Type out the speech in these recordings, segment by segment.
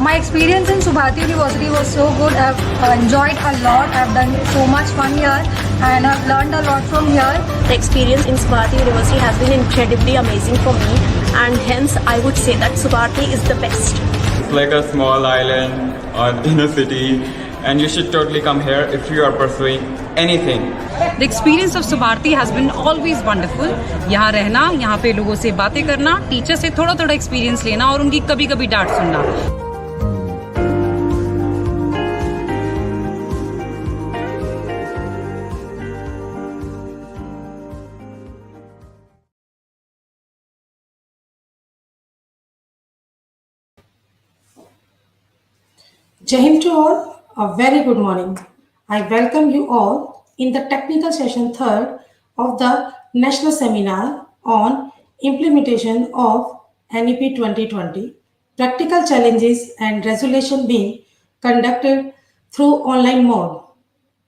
My experience in Subhati University was so good. I've enjoyed a lot. I've done so much fun here and I've learned a lot from here. The experience in Subhati University has been incredibly amazing for me, and hence I would say that Subhati is the best. It's like a small island in a city, and you should totally come here if you are pursuing anything. The experience of Subhati has been always wonderful. यहाँ रहना, यहाँ पे लोगों से बातें करना, teacher से थोड़ा थोड़ा एक्सपीरियंस लेना और उनकी कभी कभी डांट सुनना. Jai Hind to all, a very good morning. I welcome you all in the technical session third of the National Seminar on Implementation of NEP 2020, Practical Challenges and Resolution being conducted through online mode.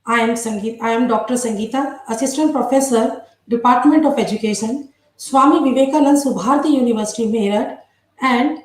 I am Dr. Sangeeta, Assistant Professor, Department of Education, Swami Vivekanand Subharati University, Meerut, and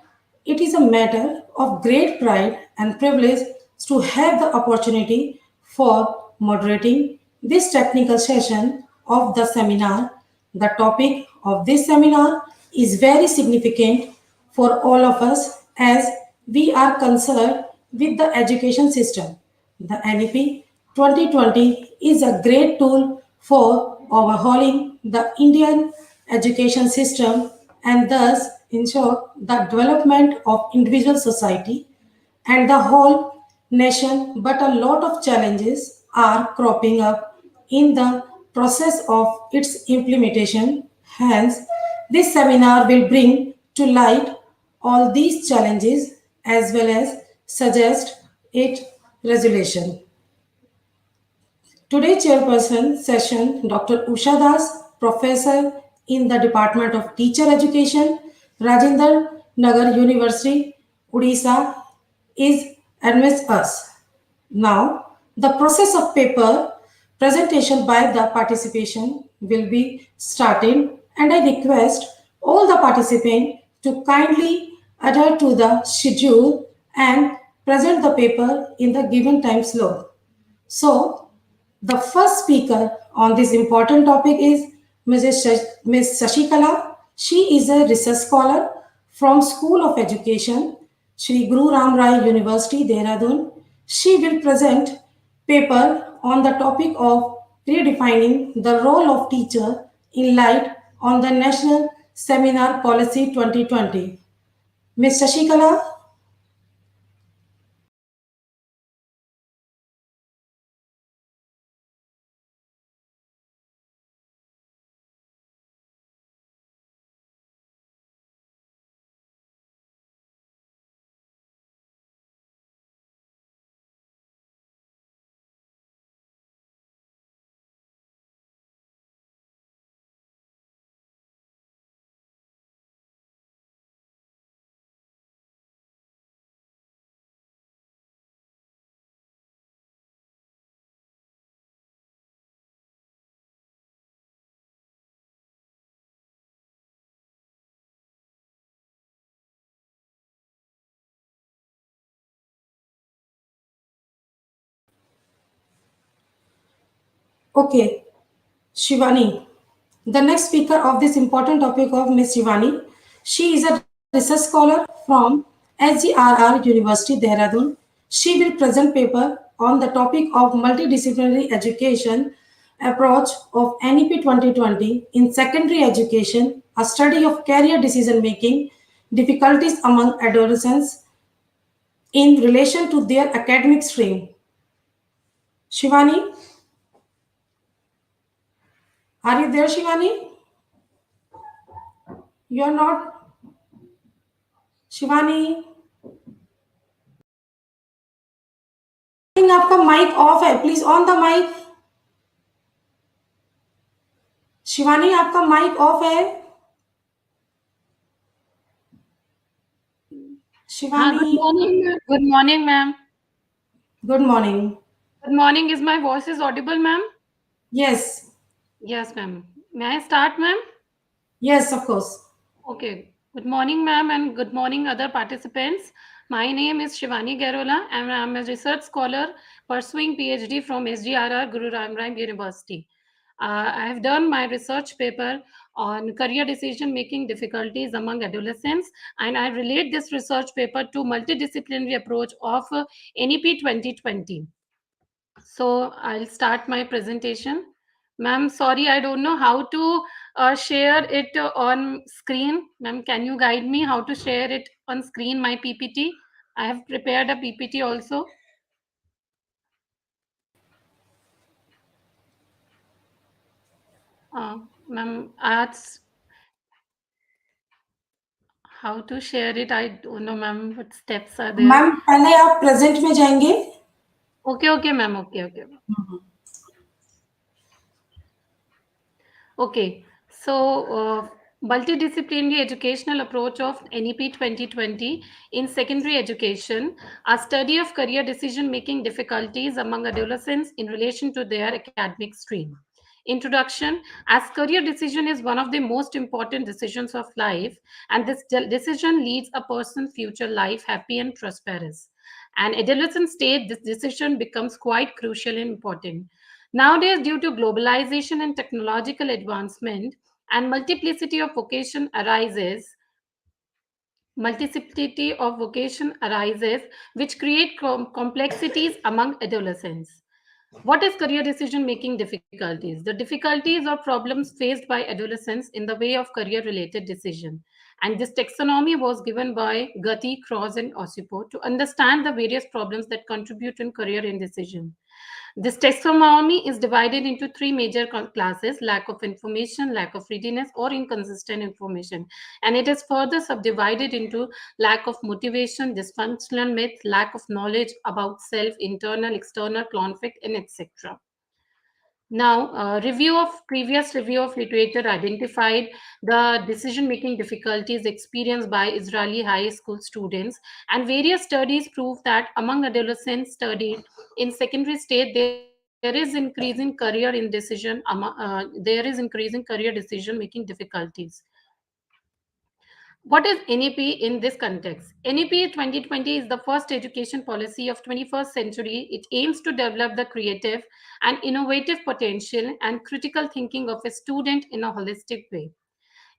it is a matter of great pride and privilege to have the opportunity for moderating this technical session of the seminar. The topic of this seminar is very significant for all of us as we are concerned with the education system. The NEP 2020 is a great tool for overhauling the Indian education system and thus ensure the development of individual society and the whole nation, but a lot of challenges are cropping up in the process of its implementation. Hence, this seminar will bring to light all these challenges as well as suggest its resolution. Today's chairperson session, Dr. Usha Das, Professor in the Department of Teacher Education, Rajendra Nagar University, Odisha, is amidst us. Now, the process of paper presentation by the participation will be starting, and I request all the participants to kindly adhere to the schedule and present the paper in the given time slot. So, the first speaker on this important topic is Ms. Shashikala. She is a research scholar from School of Education, Shri Guru Ram Rai University, Dehradun. She will present paper on the topic of redefining the role of teacher in light on the National Seminar Policy 2020. Ms. Shashikala. Okay, Shivani. The next speaker of this important topic of Ms. Shivani. She is a research scholar from SGRR University, Dehradun. She will present paper on the topic of multidisciplinary education approach of NEP 2020 in secondary education, a study of career decision making, difficulties among adolescents in relation to their academic stream. Shivani, are you there, Shivani? You're not. Shivani, आपका mic off है, please on the mic. Shivani, आपका mic off है. Shivani. Good morning, ma'am. Good morning. Good morning. Is my voice is audible, ma'am? Yes. Yes, ma'am. May I start, ma'am? Yes, of course. Okay. Good morning, ma'am, and good morning, other participants. My name is Shivani Garola, and I'm a research scholar pursuing PhD from SGRR Guru Ram Ram University. I have done my research paper on career decision making difficulties among adolescents, and I relate this research paper to multidisciplinary approach of NEP 2020. So I'll start my presentation. Ma'am, sorry, I don't know how to share it on screen. Ma'am, can you guide me how to share it on screen, my PPT? I have prepared a PPT also. Ma'am, ask how to share it. I don't know, ma'am, what steps are there. Ma'am पहले आप present में जाएंगे. Okay, ma'am. Okay. Okay, so multidisciplinary educational approach of NEP 2020 in secondary education, a study of career decision making difficulties among adolescents in relation to their academic stream. Introduction. As career decision is one of the most important decisions of life, and this decision leads a person's future life happy and prosperous. And adolescent stage, this decision becomes quite crucial and important. Nowadays, due to globalization and technological advancement and multiplicity of vocation arises, which create complexities among adolescents. What is career decision making difficulties? The difficulties or problems faced by adolescents in the way of career related decision. And this taxonomy was given by Gati, Cross, and Osipo to understand the various problems that contribute in career indecision. This taxonomy is divided into three major classes: lack of information, lack of readiness, or inconsistent information. And it is further subdivided into lack of motivation, dysfunctional myth, lack of knowledge about self, internal, external conflict, and etc. Now, previous review of literature identified the decision-making difficulties experienced by Israeli high school students, and various studies prove that among adolescents studied in secondary state, there is increasing career decision making difficulties. What is NEP in this context? NEP 2020 is the first education policy of 21st century. It aims to develop the creative and innovative potential and critical thinking of a student in a holistic way.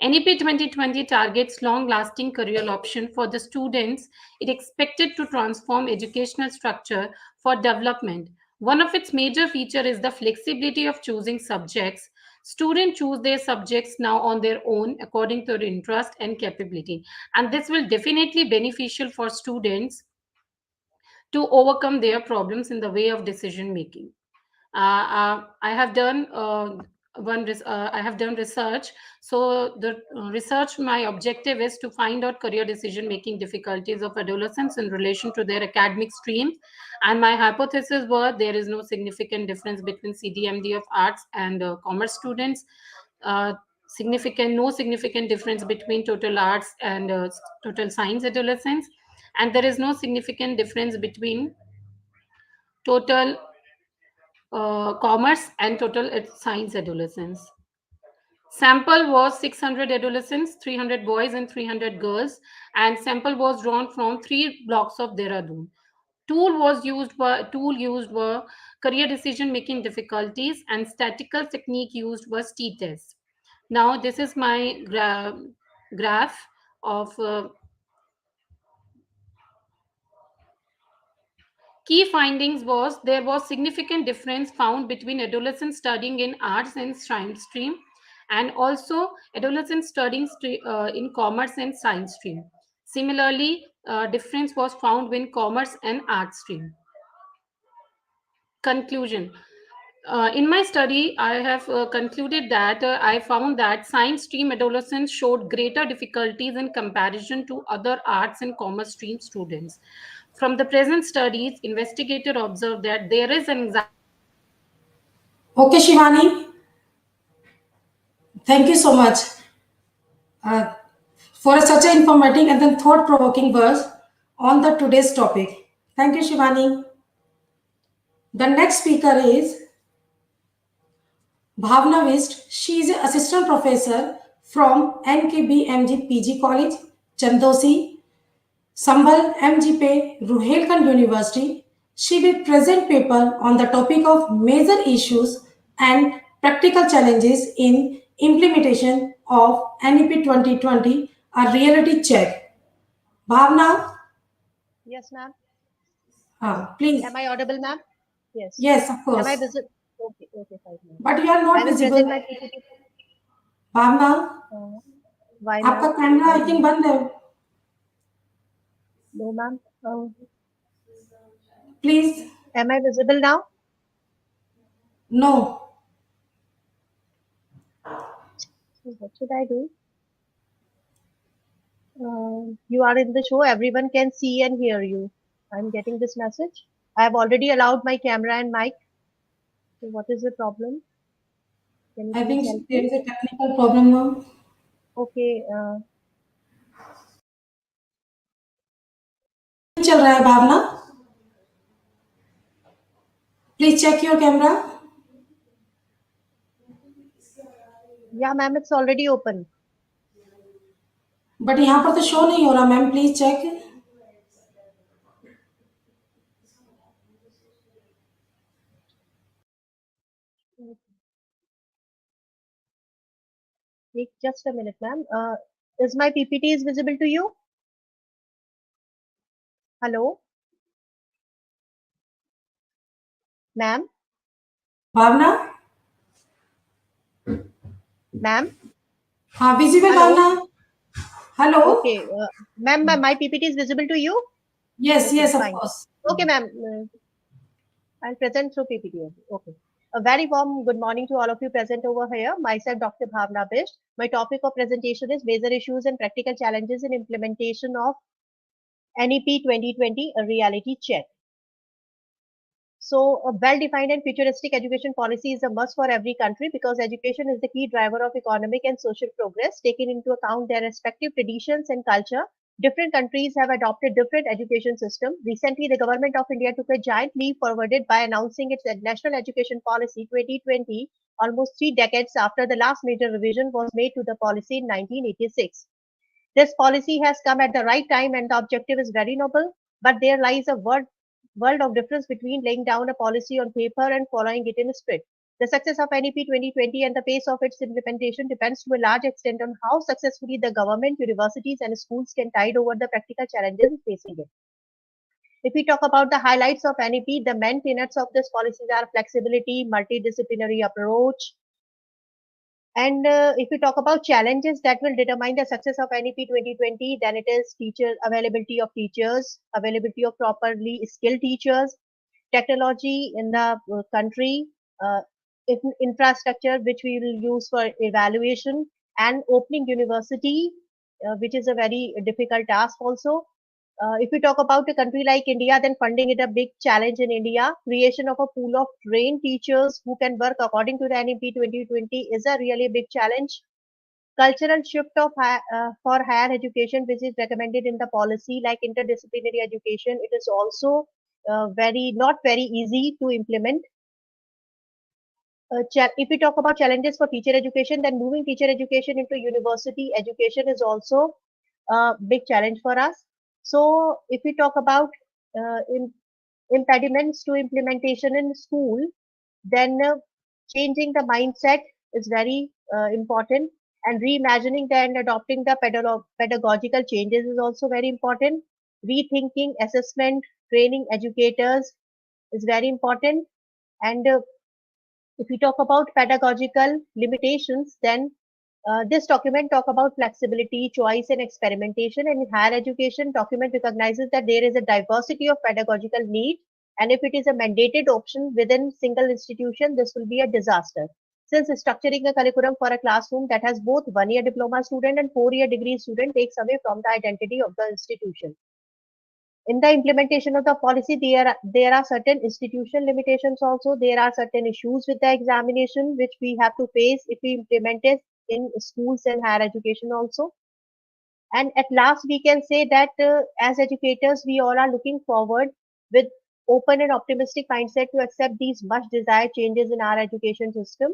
NEP 2020 targets long-lasting career option for the students. It expected to transform educational structure for development. One of its major features is the flexibility of choosing subjects. Students choose their subjects now on their own according to their interest and capability. And this will definitely beneficial for students to overcome their problems in the way of decision making. I have done I have done research. So the research, my objective is to find out career decision making difficulties of adolescents in relation to their academic streams. And my hypothesis was there is no significant difference between CDMD of arts and commerce students. No significant difference between total arts and total science adolescents, and there is no significant difference between total commerce and total science adolescents. Sample was 600 adolescents, 300 boys and 300 girls, and sample was drawn from 3 blocks of Dehradun. Tool used were career decision making difficulties, and statistical technique used was t-test. Now this is my graph of key findings was there was significant difference found between adolescents studying in arts and science stream, and also adolescents studying in commerce and science stream. Similarly, difference was found in commerce and art stream. Conclusion. In my study, I have concluded that I found that science stream adolescents showed greater difficulties in comparison to other arts and commerce stream students. From the present studies, investigators observed that there is an anxiety. Okay, Shivani. Thank you so much for such an informative and then thought-provoking words on the today's topic. Thank you, Shivani. The next speaker is Bhavna Vist. She is an assistant professor from NKBMG PG College, Chandosi. Sambal MGP, Ruhelkand University. She will present paper on the topic of major issues and practical challenges in implementation of NEP 2020, a reality check. Bhavna, Yes, ma'am. please. Am I audible, ma'am? Yes. Yes, of Am I course. visible? Okay, okay, fine, ma'am. But you are I not will visible. present my PPT. Bhavna Why, आपका ma'am? Camera I think बंद है No, ma'am. Please Am I visible now? No So what should I do? You are in the show. Everyone can see and hear you. I'm getting this message. I have already allowed my camera and mic. So what is the problem? Can you I please think help there me? Is a technical problem now Okay. चल रहा है Bhavna please check your camera Yeah, ma'am. It's already open. But यहाँ पर तो show नहीं हो रहा ma'am please check Wait just a minute, ma'am. Is my PPT is visible to you? Hello, ma'am. Bhavana Ma'am. हाँ visible Hello. Bhavana hello Okay, ma'am, my PPT is visible to you? Yes Okay, yes off fine. Course Okay, ma'am, I'll present through PPT only. Okay. A very warm good morning to all of you present over here. Myself, Dr. Bhavna Bisht. My topic of presentation is major issues and practical challenges in implementation of NEP 2020, a reality check. So, a well-defined and futuristic education policy is a must for every country because education is the key driver of economic and social progress. Taking into account their respective traditions and culture, different countries have adopted different education systems. Recently, the government of India took a giant leap forwarded by announcing its National Education Policy 2020, almost 3 decades after the last major revision was made to the policy in 1986. This policy has come at the right time and the objective is very noble, but there lies a world of difference between laying down a policy on paper and following it in spirit. The success of NEP 2020 and the pace of its implementation depends to a large extent on how successfully the government, universities, and schools can tide over the practical challenges facing it. If we talk about the highlights of NEP, the main tenets of this policy are flexibility, multidisciplinary approach, and if we talk about challenges that will determine the success of NEP 2020, then it is teacher availability of teachers, availability of properly skilled teachers, technology in the country, uh, infrastructure which we will use for evaluation, and opening university, which is a very difficult task also. If we talk about a country like India, then funding is a big challenge in India. Creation of a pool of trained teachers who can work according to the NEP 2020 is a really big challenge. Cultural shift of for higher education, which is recommended in the policy, like interdisciplinary education, it is also very not very easy to implement. If we talk about challenges for teacher education, then moving teacher education into university education is also a big challenge for us. So, if we talk about impediments to implementation in school, then changing the mindset is very important, and reimagining and adopting the pedagogical changes is also very important. Rethinking assessment, training educators is very important, and if we talk about pedagogical limitations, then this document talk about flexibility, choice, and experimentation. And in higher education, document recognizes that there is a diversity of pedagogical need, and if it is a mandated option within single institution, this will be a disaster. Since structuring a curriculum for a classroom that has both 1 year diploma student and 4 year degree student takes away from the identity of the institution. In the implementation of the policy, there are certain institutional limitations also. There are certain issues with the examination which we have to face if we implement it in schools and higher education also. And at last, we can say that as educators, we all are looking forward with open and optimistic mindset to accept these much desired changes in our education system.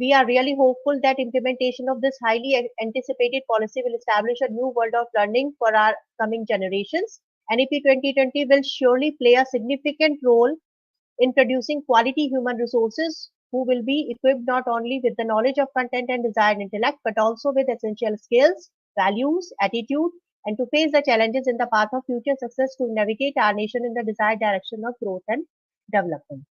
We are really hopeful that implementation of this highly anticipated policy will establish a new world of learning for our coming generations. NEP 2020 will surely play a significant role in producing quality human resources who will be equipped not only with the knowledge of content and desired intellect, but also with essential skills, values, attitude, and to face the challenges in the path of future success to navigate our nation in the desired direction of growth and development.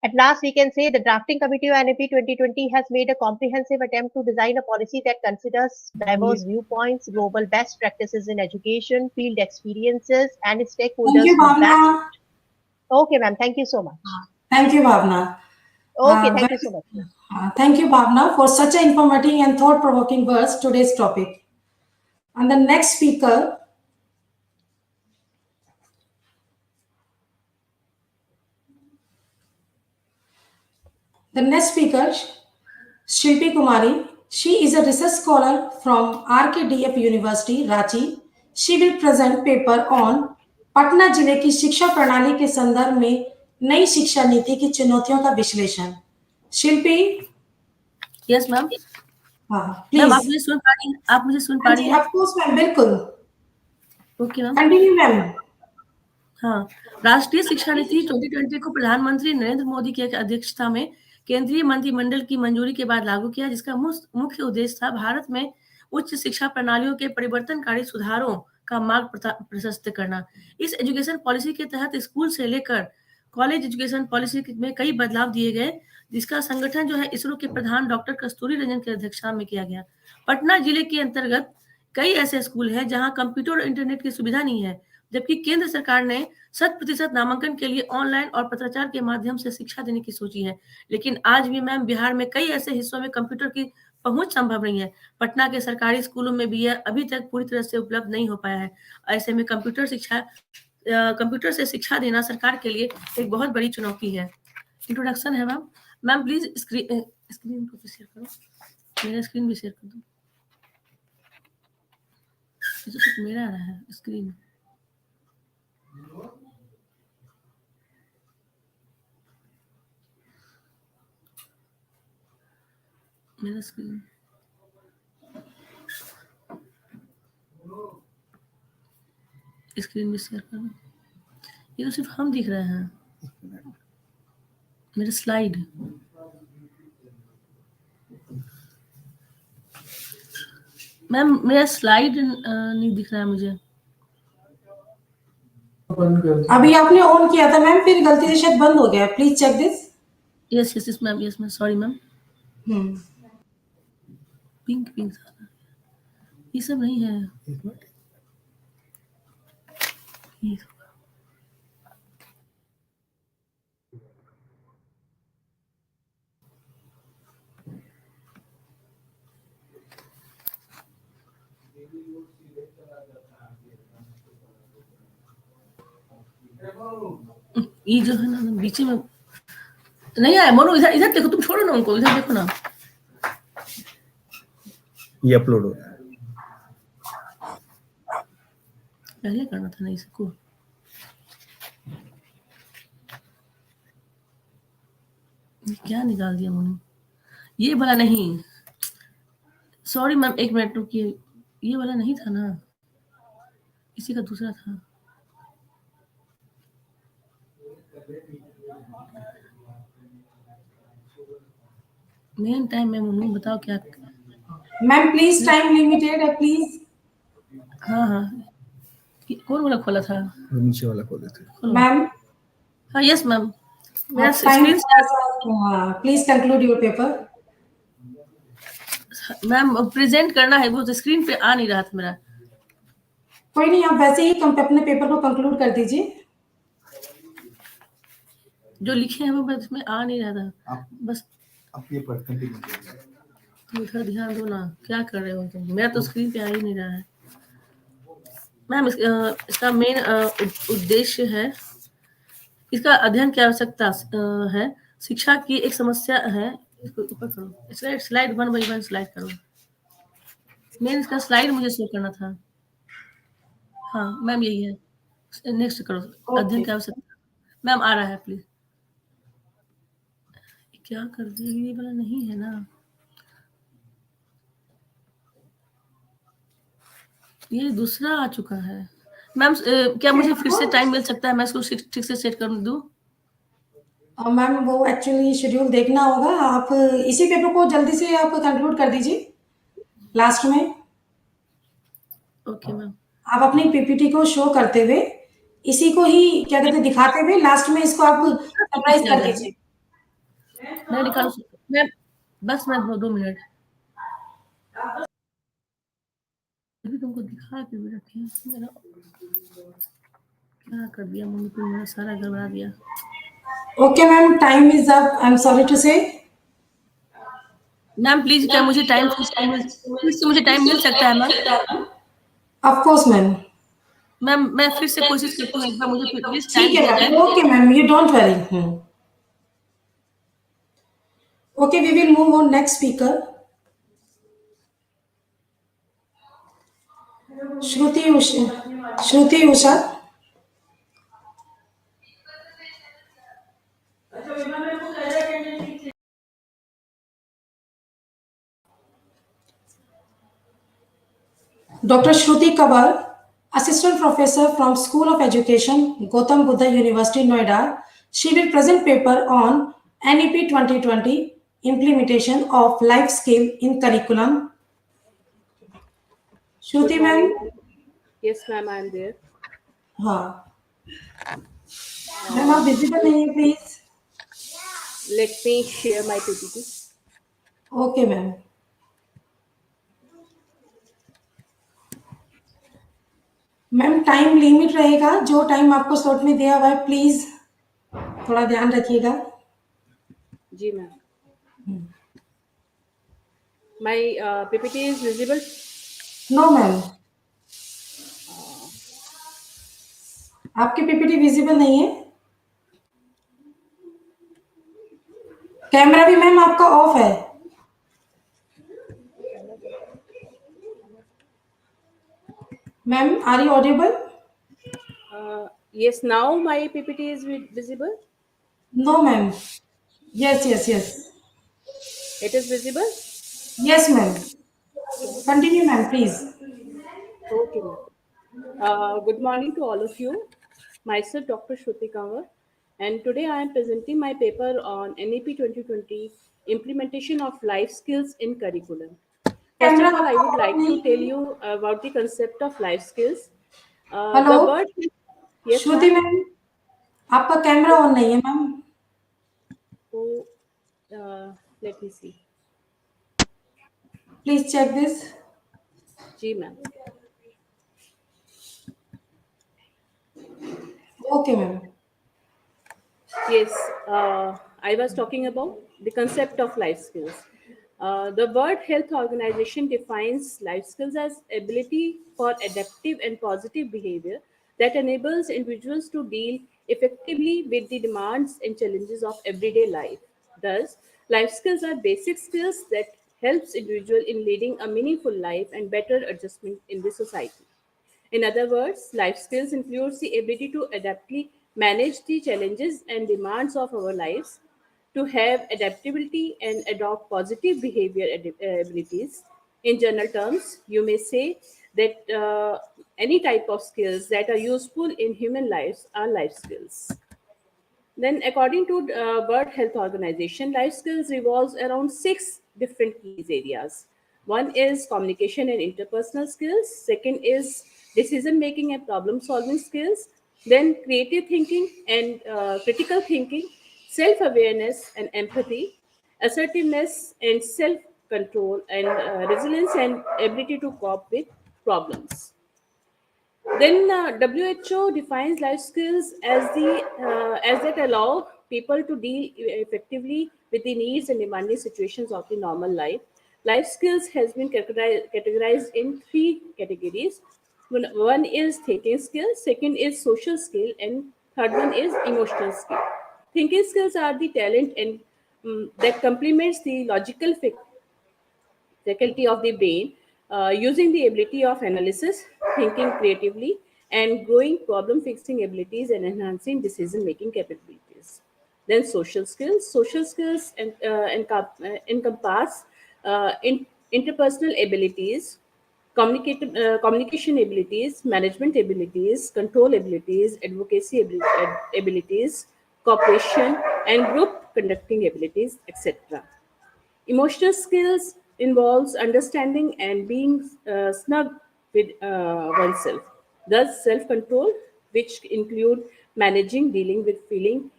At last, we can say the drafting committee of NEP 2020 has made a comprehensive attempt to design a policy that considers diverse viewpoints, global best practices in education, field experiences, and Thank stakeholders' you, feedback. Bhavna. Okay, ma'am. Thank you so much. Thank you, Bhavna. Okay, thank you so much. Thank you, Bhavna, for such an informative and thought-provoking words today's topic. And the next speaker, Shilpi Kumari. She is a research scholar from RKDF University, Ranchi. She will present paper on Patna जिले की शिक्षा प्रणाली के संदर्भ में नई शिक्षा नीति की चुनौतियों का विश्लेषण. शिल्पी, यस मैम. हाँ मैम आप प्लीज. मुझे सुन पा रही हैं? आप मुझे सुन पा रही हैं? ऑफ कोर्स मैम, बिल्कुल. Okay ma'am. Continue ma'am. हाँ, राष्ट्रीय शिक्षा नीति 2020 को प्रधानमंत्री नरेंद्र मोदी की अध्यक्षता में केंद्रीय मंत्रिमंडल की मंजूरी के बाद लागू किया, जिसका मुख्य उद्देश्य था भारत में उच्च शिक्षा प्रणालियों के परिवर्तनकारी सुधारों का मार्ग प्रशस्त करना. इस एजुकेशन पॉलिसी के तहत स्कूल से लेकर कॉलेज एजुकेशन पॉलिसी में कई बदलाव दिए गए, जिसका संगठन जो है इसरो के प्रधान डॉक्टर कस्तूरी रंजन की अध्यक्षता में किया गया. पटना जिले के अंतर्गत कई ऐसे स्कूल हैं जहां कंप्यूटर और इंटरनेट की सुविधा नहीं है, जबकि केंद्र सरकार ने 100% नामांकन के लिए ऑनलाइन और पत्राचार के माध्यम से शिक्षा देने की सोची है. लेकिन आज भी मैम बिहार में कई ऐसे हिस्सों में कंप्यूटर की पहुंच संभव नहीं है. पटना के सरकारी स्कूलों में भी यह अभी तक पूरी तरह से उपलब्ध नहीं हो पाया है. ऐसे में कंप्यूटर से शिक्षा देना सरकार के लिए एक बहुत बड़ी चुनौती है. इंट्रोडक्शन है मैम. मैम प्लीज स्क्रीन को शेयर करो, मेरा स्क्रीन भी शेयर कर दो. ये तो सिर्फ मेरा आ रहा है स्क्रीन. मेरा स्क्रीन भी शेयर करो. ये तो सिर्फ हम दिख रहे हैं. मेरा स्लाइड मैम, मेरा स्लाइड नहीं दिख रहा है मुझे. अभी आपने ऑन किया था मैम, फिर गलती से शायद बंद हो गया. Please check this. Yes yes yes ma'am, yes ma'am, sorry ma'am. Pink pink ये सब नहीं है. ये जो है ना बीच में नहीं आया. मोनू इधर इधर देखो, तुम छोड़ो ना उनको, इधर देखो ना. ये अपलोड हो रहा है. पहले करना था ना इसको. क्या निकाल दिया मोनू? ये वाला नहीं, सॉरी मैम, एक मिनट रुकिए. ये वाला नहीं था ना, इसी का दूसरा था. मेन टाइम में मोनू बताओ क्या. मैम प्लीज, टाइम लिमिटेड है प्लीज. हाँ हाँ, कौन वाला खोला था? नीचे वाला खोले थे मैम. हाँ यस मैम, मेरा screen. Please conclude your paper. Ma'am present करना है, वो तो स्क्रीन पे आ नहीं रहा था मेरा. कोई नहीं, आप वैसे ही अपने पेपर को कंक्लूड कर दीजिए. जो लिखे हैं वो बस में आ नहीं रहा था. बस अब ये पढ़ कंटिन्यू. तुम इधर ध्यान दो ना, क्या कर रहे हो तुम? मेरा तो स्क्रीन पे आ ही नहीं रहा है. मैम इसका मेन उद्देश्य है, इसका अध्ययन की आवश्यकता है. शिक्षा की एक समस्या है. इसको ऊपर करो, स्लाइड 1 by 1 स्लाइड करो. मेन इसका स्लाइड मुझे शो करना था. हाँ मैम यही है. नेक्स्ट करो. अध्ययन की आवश्यकता मैम आ रहा है, प्लीज. क्या कर दिया, ये वाला नहीं है ना, ये दूसरा आ चुका है। मैम क्या मुझे फिर से टाइम मिल सकता है, मैं इसको ठीक से सेट कर दूं? मैम वो एक्चुअली शेड्यूल देखना होगा, आप इसी पेपर को जल्दी से आप कंक्लूड कर दीजिए लास्ट में। Okay ma'am. आप अपनी पीपीटी को शो करते हुए इसी को ही क्या कहते हैं दिखाते हुए लास्ट में इसको आप समराइज कर दीजिए। मैं निकाल मैं बस मैं 2 मिनट अभी तुमको दिखा के भी रखे मेरा क्या कर दिया मम्मी, तुम मेरा सारा गड़बड़ा दिया। Okay ma'am, time is up, I am sorry to say. Ma'am please क्या मुझे टाइम फिर से मुझे टाइम मिल सकता है ma'am? Of course ma'am. Ma'am मैं फिर से कोशिश करती हूँ, एक बार मुझे प्लीज टाइम ठीक है दिया मैम, जाए। Okay ma'am, you don't worry. Okay, we will move on next speaker. Shruti Usha. Dr. Shruti Kawal, Assistant Professor from School of Education, Gautam Buddha University, Noida. She will present paper on NEP 2020, Implementation of Life Skill in Curriculum. Good Shruti morning. ma'am? Yes, ma'am, I am there. हाँ ma'am, आप visible नहीं है please. Let me share my PPT. Okay ma'am. Ma'am time limit रहेगा, जो time आपको slot में दिया हुआ है प्लीज थोड़ा ध्यान रखिएगा। जी ma'am. My PPT is visible? No ma'am, आपकी पीपीटी विजिबल नहीं है। कैमरा भी मैम आपका ऑफ है। Ma'am are you audible? Yes, now my PPT is visible? No ma'am. Yes yes yes It is visible? Yes ma'am, continue ma'am please. Okay, ma'am. Good morning to all of you. Myself, Dr. Shruti Kanwar, and today I am presenting my paper on NEP 2020, Implementation of Life Skills in Curriculum. First of all, I would like to tell you about the concept of life skills. Hello The word, yes, Shruti ma'am. Ma'am, आपका camera on नहीं है ma'am. So, let me see. Please check this. जी ma'am. Okay ma'am. Yes, I was talking about the concept of life skills. The World Health Organization defines life skills as ability for adaptive and positive behavior that enables individuals to deal effectively with the demands and challenges of everyday life. Thus, life skills are basic skills that helps individual in leading a meaningful life and better adjustment in the society. In other words, life skills includes the ability to adaptively manage the challenges and demands of our lives, to have adaptability and adopt positive behavior abilities. In general terms, you may say that any type of skills that are useful in human lives are life skills. Then, according to World Health Organization, life skills revolves around 6 different key areas. One is communication and interpersonal skills. Second is decision making and problem solving skills. Then creative thinking and critical thinking, self awareness and empathy, assertiveness and self control, and resilience and ability to cope with problems. Then WHO defines life skills as that allow people to deal effectively with the needs and demanding situations of the normal life. Life skills has been categorized in 3 categories. One is thinking skills, second is social skill, and third one is emotional skill. Thinking skills are the talent and that complements the logical faculty of the brain, using the ability of analysis, thinking creatively, and growing problem fixing abilities and enhancing decision making capabilities. Then social skills. Social skills encompass interpersonal abilities, communication abilities, management abilities, control abilities, advocacy abilities, cooperation, and group conducting abilities, etc. Emotional skills involves understanding and being snug with oneself. Thus, self-control, which include managing, dealing with feeling,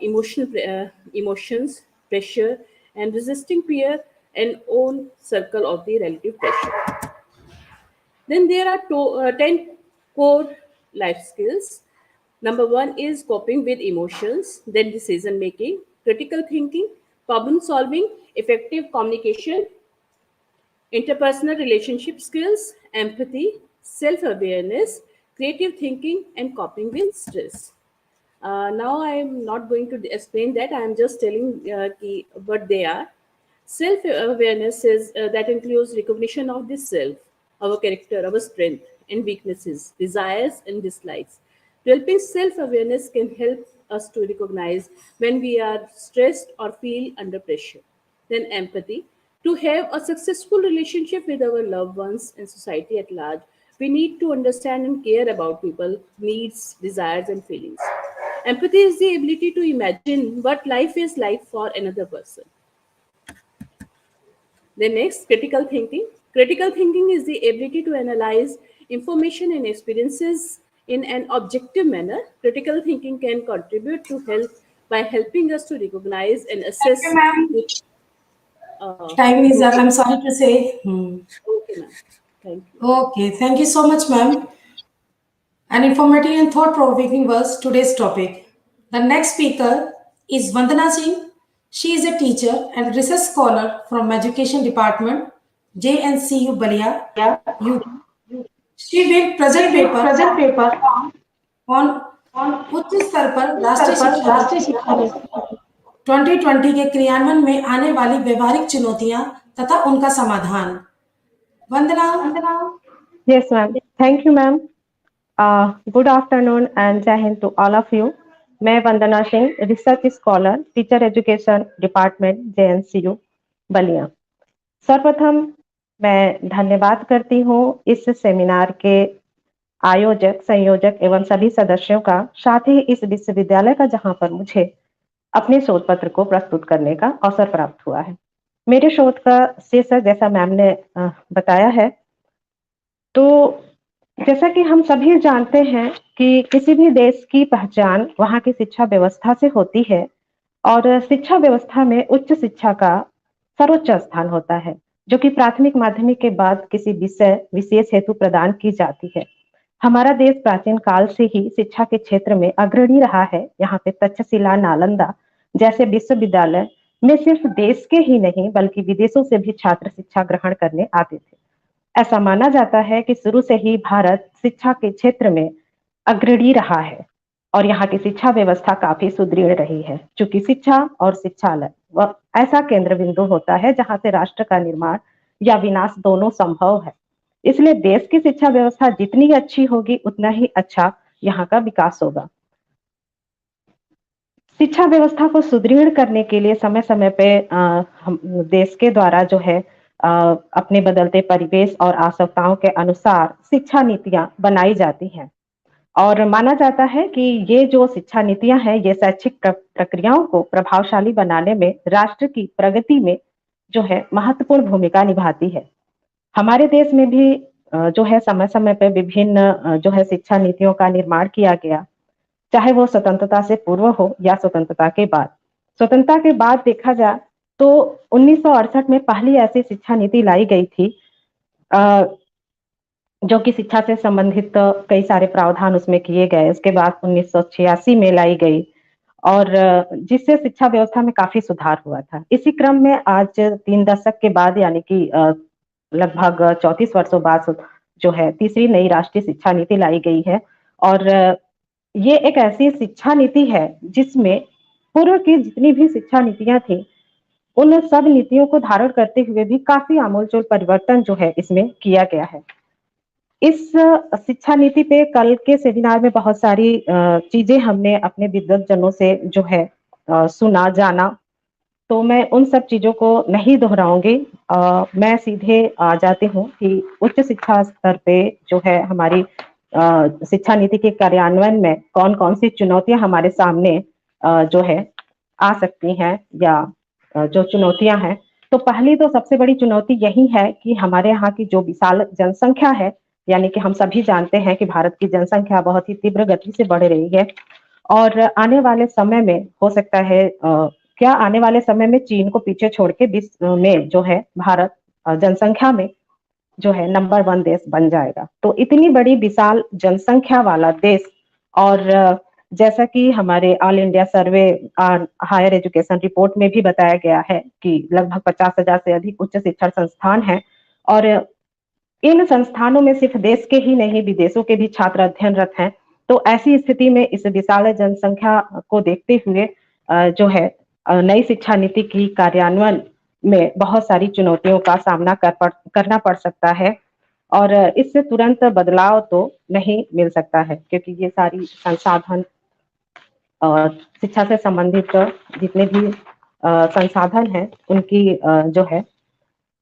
emotions, pressure, and resisting peer and own circle of the relative pressure. Then there are 10 core life skills. Number one is coping with emotions, then decision making, critical thinking, problem solving, effective communication, interpersonal relationship skills, empathy, self awareness, creative thinking, and coping with stress. Now I am not going to explain that. I am just telling what they are. Self awareness is that includes recognition of the self, our character, our strength and weaknesses, desires and dislikes. Developing self awareness can help us to recognize when we are stressed or feel under pressure. Then empathy. To have a successful relationship with our loved ones and society at large, we need to understand and care about people's needs, desires, and feelings. Empathy is the ability to imagine what life is like for another person. Then next, critical thinking. Critical thinking is the ability to analyze information and experiences in an objective manner. Critical thinking can contribute to help by helping us to recognize and Thank you, assess. ma'am. Uh, Time is up. okay, I'm sorry to say. okay, ma'am. Thank you. Okay, thank you so much, ma'am. An informative and thought-provoking was today's topic. The next speaker is Vandana Singh. She is a teacher and research scholar from Education Department, JNCU Balia, UP. She will present paper on उच्च स्तर पर राष्ट्रीय शिक्षा नीति 2020 के क्रियान्वयन में आने वाली व्यवहारिक चुनौतियां तथा उनका समाधान. वंदना. Yes, ma'am. Thank you, ma'am. Good afternoon and Jai Hind to all of you. मैं Vandana Singh, research scholar, teacher education department JNCU Ballia. सर्वप्रथम मैं धन्यवाद करती हूँ इस सेमिनार के आयोजक, संयोजक एवं सभी सदस्यों का, साथ ही इस विश्वविद्यालय का जहां पर मुझे अपने शोध पत्र को प्रस्तुत करने का अवसर प्राप्त हुआ है. मेरे शोध का शीर्षक जैसा मैम ने बताया है, तो जैसा कि हम सभी जानते हैं कि किसी भी देश की पहचान वहाँ की शिक्षा व्यवस्था से होती है और शिक्षा व्यवस्था में उच्च शिक्षा का सर्वोच्च स्थान होता है, जो कि प्राथमिक माध्यमिक के बाद किसी विषय विशेष हेतु प्रदान की जाती है. हमारा देश प्राचीन काल से ही शिक्षा के क्षेत्र में अग्रणी रहा है. यहाँ पे तक्षशिला, नालंदा जैसे विश्वविद्यालय में सिर्फ देश के ही नहीं बल्कि विदेशों से भी छात्र शिक्षा ग्रहण करने आते थे. ऐसा माना जाता है कि शुरू से ही भारत शिक्षा के क्षेत्र में अग्रणी रहा है और यहाँ की शिक्षा व्यवस्था काफी सुदृढ़ रही है, चूंकि शिक्षा और शिक्षालय वह ऐसा केंद्र बिंदु होता है जहाँ से राष्ट्र का निर्माण या विनाश दोनों संभव है. इसलिए देश की शिक्षा व्यवस्था जितनी अच्छी होगी उतना ही अच्छा यहाँ का विकास होगा. शिक्षा व्यवस्था को सुदृढ़ करने के लिए समय समय पे हम देश के द्वारा जो है अपने बदलते परिवेश और आवश्यकताओं के अनुसार शिक्षा नीतियां बनाई जाती हैं और माना जाता है कि ये जो शिक्षा नीतियां हैं ये शैक्षिक प्रक्रियाओं को प्रभावशाली बनाने में राष्ट्र की प्रगति में जो है महत्वपूर्ण भूमिका निभाती है. हमारे देश में भी जो है समय समय पे विभिन्न जो है शिक्षा नीतियों का निर्माण किया गया, चाहे वो स्वतंत्रता से पूर्व हो या स्वतंत्रता के बाद. स्वतंत्रता के बाद देखा जाए तो 1968 में पहली ऐसी शिक्षा नीति लाई गई थी जो कि शिक्षा से संबंधित कई सारे प्रावधान उसमें किए गए. उसके बाद 1986 में लाई गई और जिससे शिक्षा व्यवस्था में काफी सुधार हुआ था. इसी क्रम में आज 3 दशक के बाद यानी कि लगभग 34 वर्षों बाद जो है तीसरी नई राष्ट्रीय शिक्षा नीति लाई गई है और ये एक ऐसी शिक्षा नीति है जिसमें पूर्व की जितनी भी शिक्षा नीतियां थी उन सब नीतियों को धारण करते हुए भी काफी आमूलचूल परिवर्तन जो है इसमें किया गया है. इस शिक्षा नीति पे कल के सेमिनार में बहुत सारी चीजें हमने अपने विद्वत जनों से जो है सुना जाना, तो मैं उन सब चीज़ों को नहीं दोहराऊँगी। मैं सीधे आ जाती हूँ कि उच्च शिक्षा स्तर पे जो है हमारी शिक्षा नीति के कार्यान्वयन में कौन-कौन सी चुनौतियाँ हमारे सामने जो है आ सकती हैं या जो चुनौतियाँ हैं। तो पहली तो सबसे बड़ी चुनौती यही है कि हमारे यहाँ की जो विशाल जनसंख्या है, यानी कि हम सभी जानते हैं कि भारत की जनसंख्या बहुत ही तीव्र गति से बढ़ रही है और आने वाले समय में हो सकता है क्या आने वाले समय में चीन को पीछे छोड़ के विश्व में जो है भारत जनसंख्या में जो है नंबर 1 देश बन जाएगा। तो इतनी बड़ी विशाल जनसंख्या वाला देश और जैसा कि हमारे ऑल इंडिया सर्वे और हायर एजुकेशन रिपोर्ट में भी बताया गया है कि लगभग 50,000 से अधिक उच्च शिक्षण संस्थान हैं और इन संस्थानों में सिर्फ देश के ही नहीं विदेशों के भी छात्र अध्ययनरत हैं। तो ऐसी स्थिति में इस विशाल जनसंख्या को देखते हुए जो है नई शिक्षा नीति की कार्यान्वयन में बहुत सारी चुनौतियों का सामना करना पड़ सकता है और इससे तुरंत बदलाव तो नहीं मिल सकता है क्योंकि ये सारी संसाधन और शिक्षा से संबंधित जितने भी संसाधन हैं उनकी जो है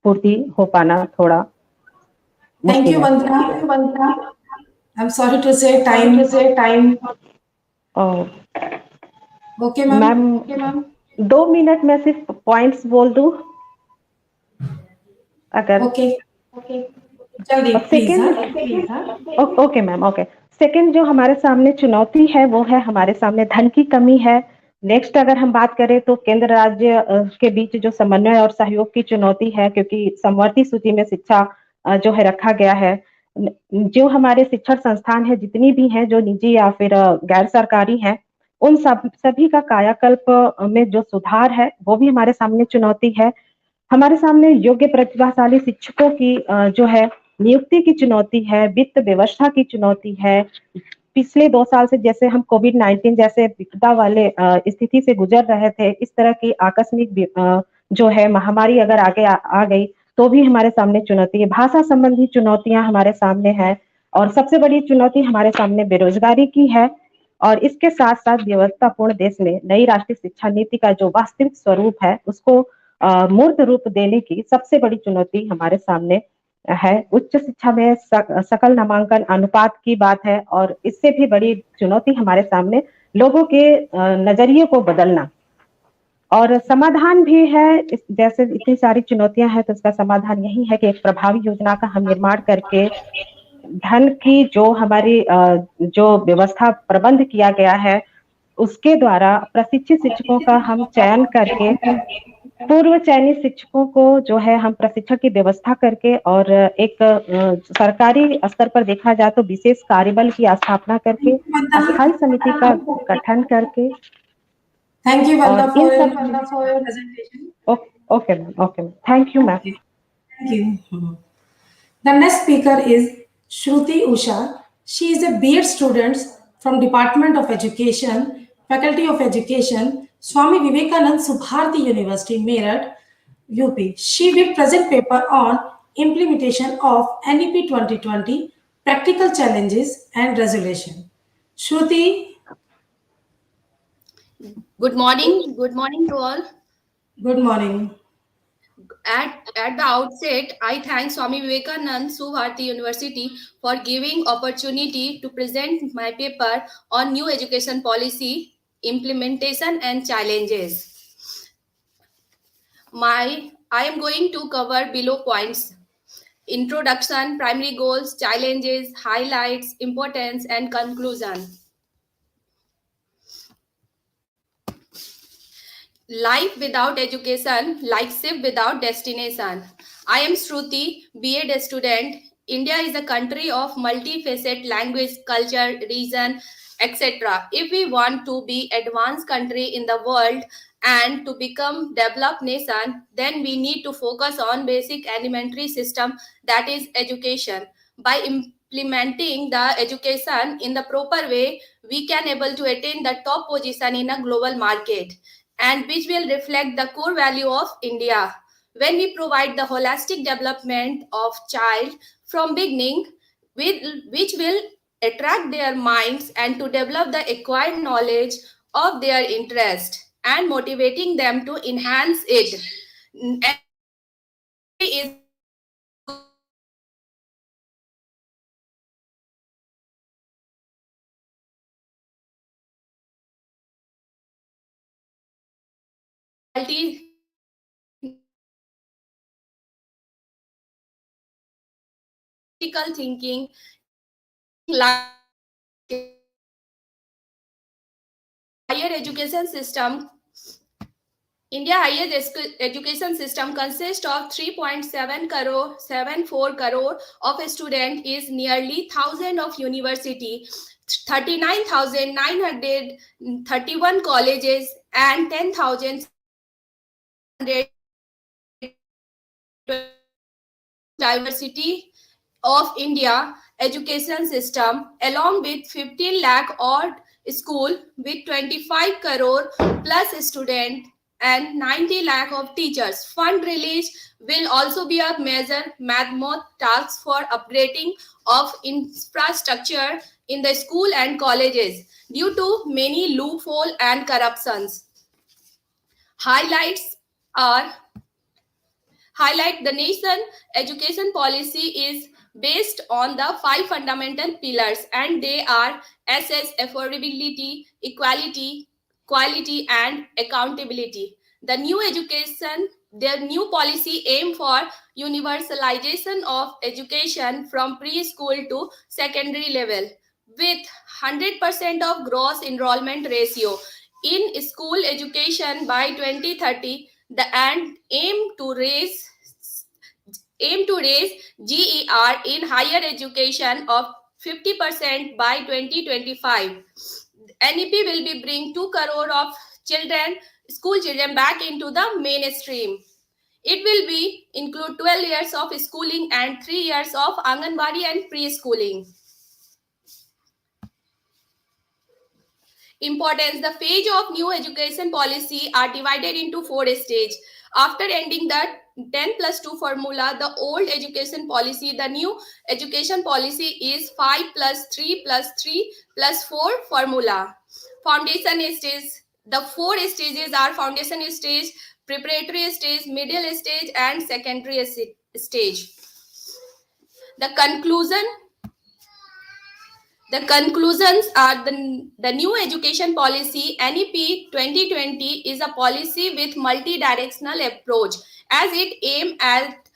पूर्ति हो पाना थोड़ा Thank you, मुश्किल है। Vandana. I'm sorry to say time. Okay, ma'am. Ma'am 2 minute में सिर्फ पॉइंट्स बोल दूं अगर Okay. जल्दी please. Okay ma'am okay. Second जो हमारे सामने चुनौती है वो है हमारे सामने धन की कमी है। नेक्स्ट अगर हम बात करें तो केंद्र राज्य के बीच जो समन्वय और सहयोग की चुनौती है क्योंकि समवर्ती सूची में शिक्षा जो है रखा गया है। जो हमारे शिक्षण संस्थान है जितनी भी हैं जो निजी या फिर गैर सरकारी हैं उन सभी का कायाकल्प में जो सुधार है वो भी हमारे सामने चुनौती है। हमारे सामने योग्य प्रतिभाशाली शिक्षकों की जो है नियुक्ति की चुनौती है, वित्त व्यवस्था की चुनौती है। पिछले 2 साल से जैसे हम कोविड-19 जैसे विपदा वाले स्थिति से गुजर रहे थे, इस तरह की आकस्मिक जो है महामारी अगर आगे आ गई तो भी हमारे सामने चुनौती है। भाषा संबंधी चुनौतियां हमारे सामने है और सबसे बड़ी चुनौती हमारे सामने बेरोजगारी की है और इसके साथ-साथ व्यवस्थापूर्ण देश में नई राष्ट्रीय शिक्षा नीति का जो वास्तविक स्वरूप है उसको मूर्त रूप देने की सबसे बड़ी चुनौती हमारे सामने है। उच्च शिक्षा में सकल नामांकन अनुपात की बात है और इससे भी बड़ी चुनौती हमारे सामने लोगों के नजरिए को बदलना और समाधान भी है। जैसे इतनी सारी चुनौतियां हैं तो इसका समाधान यही है कि एक प्रभावी योजना का हम निर्माण करके धन की जो हमारी जो व्यवस्था प्रबंध किया गया है उसके द्वारा प्रशिक्षित शिक्षकों का हम चयन करके पूर्व चयनित शिक्षकों को जो है हम प्रशिक्षण की व्यवस्था करके और एक सरकारी स्तर पर देखा जाए तो विशेष कार्यबल की स्थापना करके अस्थायी समिति का गठन करके Thank you, और Vandana, इन for सब your presentation. Okay ma'am thank you ma'am. Thank you. The next speaker is Shruti Usha. She is a B.Ed student from Department of Education, Faculty of Education, Swami Vivekanand Subharti University, Meerut, UP. She will present paper on implementation of NEP 2020, practical challenges and resolution. Shruti. Good morning to all. Good morning. At the outset, I thank Swami Vivekanand Subharti University for giving opportunity to present my paper on new education policy, implementation and challenges. I am going to cover below points: introduction, primary goals, challenges, highlights, importance and conclusion. Life without education, like ship without destination. I am Shruti, B.Ed student. India is a country of multifaceted language, culture, region, etc. If we want to be advanced country in the world and to become developed nation, then we need to focus on basic elementary system, that is education. By implementing the education in the proper way, we can able to attain the top position in a global market, and which will reflect the core value of India. When we provide the holistic development of child from beginning, which will attract their minds and to develop the acquired knowledge of their interest. and motivating them to enhance it. Is critical thinking, higher education system. India higher education system consists of 3.74 crore of students, is nearly 1,000 of university, 39,931 colleges, and 10,000 diversity of India education system, along with 15 lakh odd school with 25 crore plus student and 90 lakh of teachers. Fund release will also be a major mammoth task for upgrading of infrastructure in the school and colleges due to many loophole and corruptions. Highlights are highlight the nation education policy is based on the 5 fundamental pillars, and they are access, affordability, equality, quality, and accountability. The new policy aim for universalization of education from preschool to secondary level with 100% of gross enrollment ratio in school education by 2030, the and aim to raise GER in higher education of 50% by 2025. NEP will be bring 2 crore of school children back into the mainstream. It will be include 12 years of schooling and 3 years of Anganwadi and preschooling. Importance. The phase of new education policy are divided into 4 stages. After ending the 10 plus 2 formula, the old education policy, the new education policy is 5 plus 3 plus 3 plus 4 formula. Foundation stage. The 4 stages are foundation stage, preparatory stage, middle stage, and secondary stage. The conclusions are the new education policy NEP 2020 is a policy with multi-directional approach as it aims at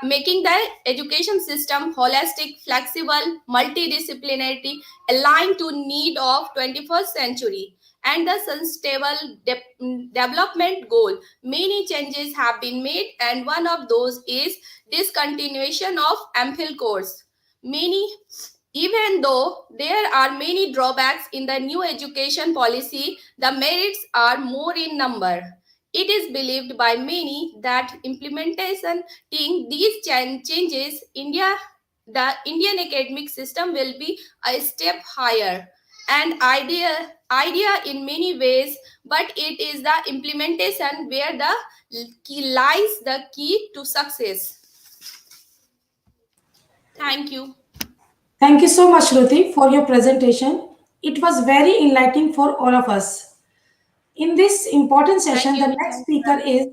making the education system holistic, flexible, multidisciplinary, aligned to need of 21st century and the sustainable development goal. Many changes have been made, and one of those is discontinuation of MPhil course. Even though there are many drawbacks in the new education policy, the merits are more in number. It is believed by many that implementation these changes, the Indian academic system will be a step higher. And idea in many ways, but it is the implementation where the key lies the key to success. Thank you. Thank you so much, Shruti, for your presentation. It was very enlightening for all of us. In this important session, the next speaker is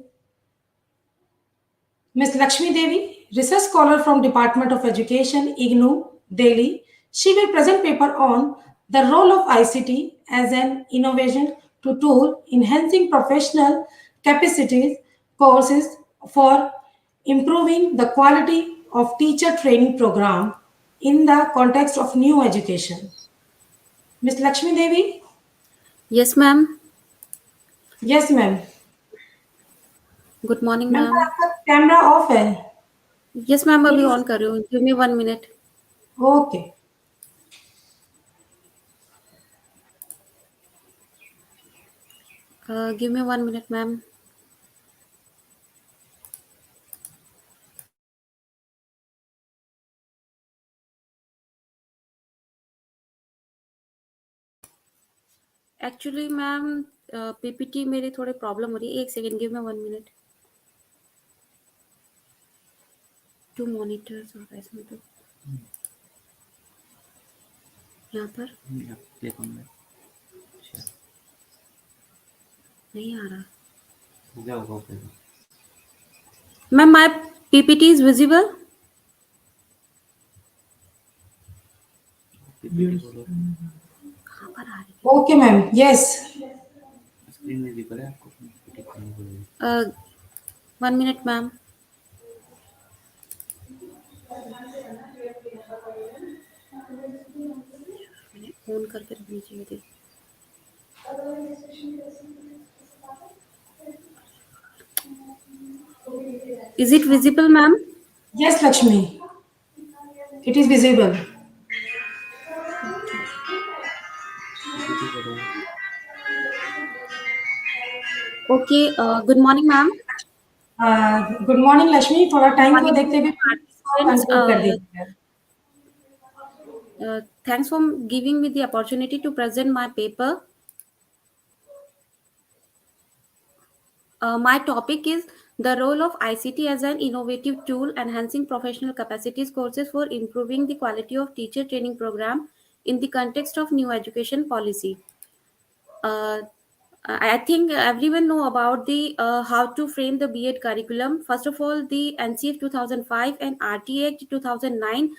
Ms. Lakshmi Devi, research scholar from Department of Education, IGNOU, Delhi. She will present paper on the role of ICT as an innovation to tool enhancing professional capacities courses for improving the quality of teacher training program in the context of new education. Ms. Lakshmi Devi? Yes, ma'am. Yes, ma'am. Good morning ma'am ma'am. आपका camera off है. Yes ma'am, अभी on कर रही हूँ. Give me 1 minute. Okay. Give me 1 minute ma'am. Actually ma'am PPT मेरे थोड़े problem हो रही है. 1 second, give me 1 minute. 2 monitors और इसमें तो यहाँ पर नहीं आ रहा ma'am. My PPT is visible. Okay, ma'am. Yes. Uh, 1 minute, ma'am. Phone करके रखनी चाहिए थी. Is it visible, ma'am? Yes, Lakshmi. It is visible. Okay. Good morning, ma'am. Good morning Lakshmi, थोड़ा Good टाइम को morning, देखते हुए participants. कंक्लूड कर दीजिए. Thanks for giving me the opportunity to present my paper. My topic is the role of ICT as an innovative tool enhancing professional capacities courses for improving the quality of teacher training program in the context of new education policy. Uh, I think everyone know about the how to frame the B.Ed curriculum. First of all, the NCF 2005 and RT Act 2009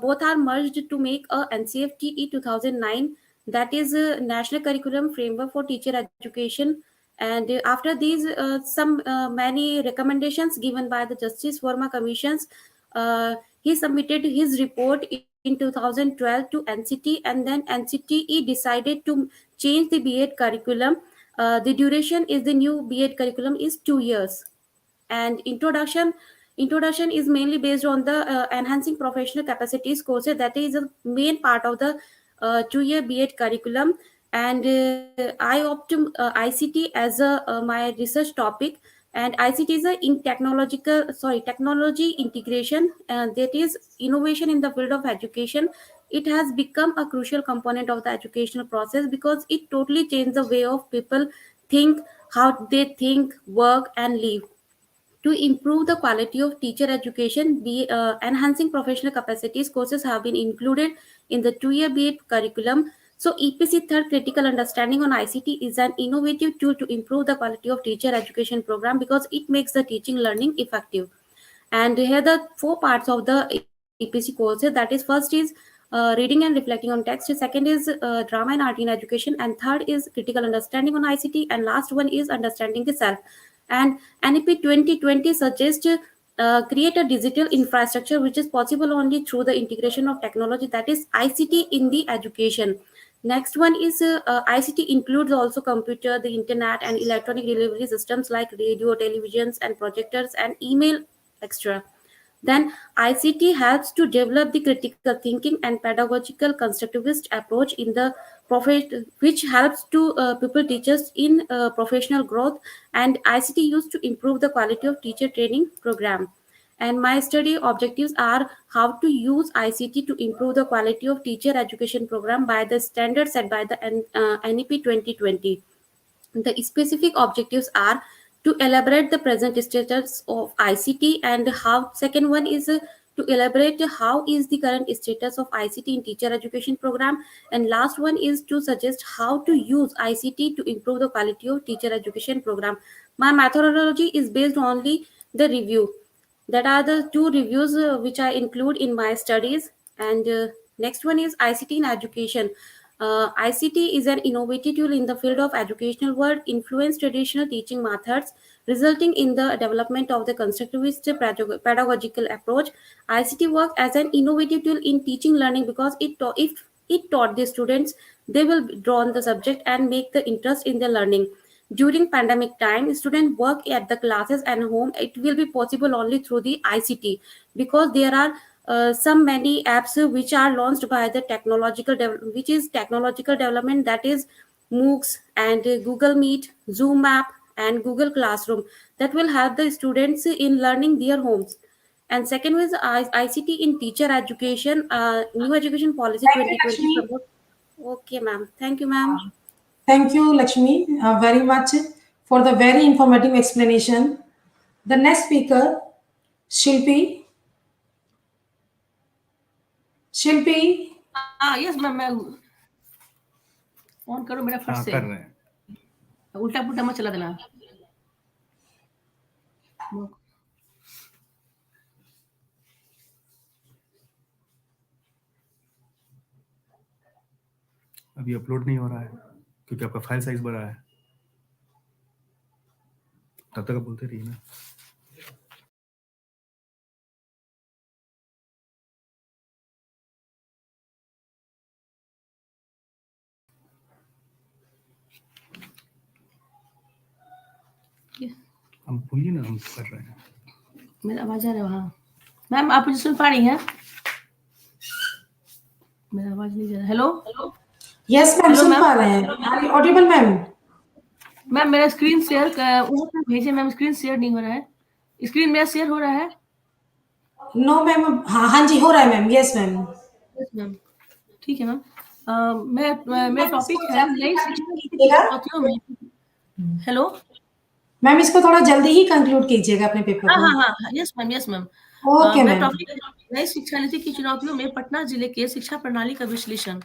both are merged to make a NCFTE 2009, that is a National Curriculum Framework for Teacher Education. And after these, some many recommendations given by the Justice Verma Commissions, he submitted his report in 2012 to NCT, and then NCTE decided to change the B.Ed curriculum. The duration is the new B.Ed curriculum is 2 years, and introduction is mainly based on the enhancing professional capacities courses. That is a main part of the 2 year B.Ed curriculum, and I opt to ICT as my research topic. And ICT is a in technology integration, that is innovation in the field of education. It has become a crucial component of the educational process because it totally changed the way of people think, how they think, work, and live. To improve the quality of teacher education, enhancing professional capacities courses have been included in the 2 year B.Ed curriculum. So, EPC third critical understanding on ICT is an innovative tool to improve the quality of teacher education program because it makes the teaching learning effective. And here the four parts of the EPC courses. That is, first is reading and reflecting on text. Second is drama and art in education, and third is critical understanding on ICT, and last one is understanding the self. And NEP 2020 suggests create a digital infrastructure which is possible only through the integration of technology, that is ICT in the education. Next one is ICT includes also computer, the internet, and electronic delivery systems like radio, televisions, and projectors, and email, etc. Then ICT helps to develop the critical thinking and pedagogical constructivist approach in the which helps to people teachers in professional growth. And ICT used to improve the quality of teacher training program. And my study objectives are how to use ICT to improve the quality of teacher education program by the standards set by the NEP 2020. The specific objectives are to elaborate the present status of ICT, and how second one is to elaborate how is the current status of ICT in teacher education program, and last one is to suggest how to use ICT to improve the quality of teacher education program. My methodology is based only the review. That are the two reviews which I include in my studies. And next one is ICT in education. ICT is an innovative tool in the field of educational world, influence traditional teaching methods, resulting in the development of the constructivist pedagogical approach. ICT works as an innovative tool in teaching learning because if it taught the students, they will draw on the subject and make the interest in the learning. During pandemic time, students work at the classes and home. It will be possible only through the ICT because there are some many apps which are launched by the which is technological development, that is MOOCs and Google Meet, Zoom app, and Google Classroom, that will help the students in learning their homes. And second was ICT in teacher education, new education policy Thank you, 2020 Lakshmi. promote. Okay, ma'am. Thank you, ma'am. Thank you, Lakshmi, very much for the very informative explanation. The next speaker, Shilpi. Shilpi. हाँ, yes ma'am, मैं on करो मेरा फट से. कर रहे हैं. उल्टा पुल्टा मत चला देना। अभी अपलोड नहीं हो रहा है क्योंकि आपका फाइल साइज बड़ा है। तब तक आप बोलते रहिए ना। हम बोलिए ना, हम कर रहे हैं। मेरा आवाज आ रहा है वहाँ। मैम आप मुझे सुन पा रही हैं? मेरा आवाज नहीं जा रहा। हेलो यस मैम, हेलो सुन मैम। पा रहे हैं। Audible ma'am? मैम मेरा स्क्रीन शेयर वहाँ पे भेजिए मैम, स्क्रीन शेयर नहीं हो रहा है। स्क्रीन मेरा शेयर हो रहा है? No ma'am. हाँ हाँ जी, हो रहा है ma'am. Yes ma'am. Yes ma'am, ठीक है मैम। मेरा मैम इसको टॉपिक है जल्दी नई शिक्षा कंक्लूड नीति की कीजिएगा। चुनौतियों में। हेलो मैम इसको थोड़ा जल्दी ही कंक्लूड कीजिएगा अपने पेपर हाँ को। हाँ हाँ, yes ma'am, yes ma'am. Okay मेरा मैम। टॉपिक है नई शिक्षा नीति की चुनौतियों में पटना जिले के शिक्षा प्रणाली का विश्लेषण।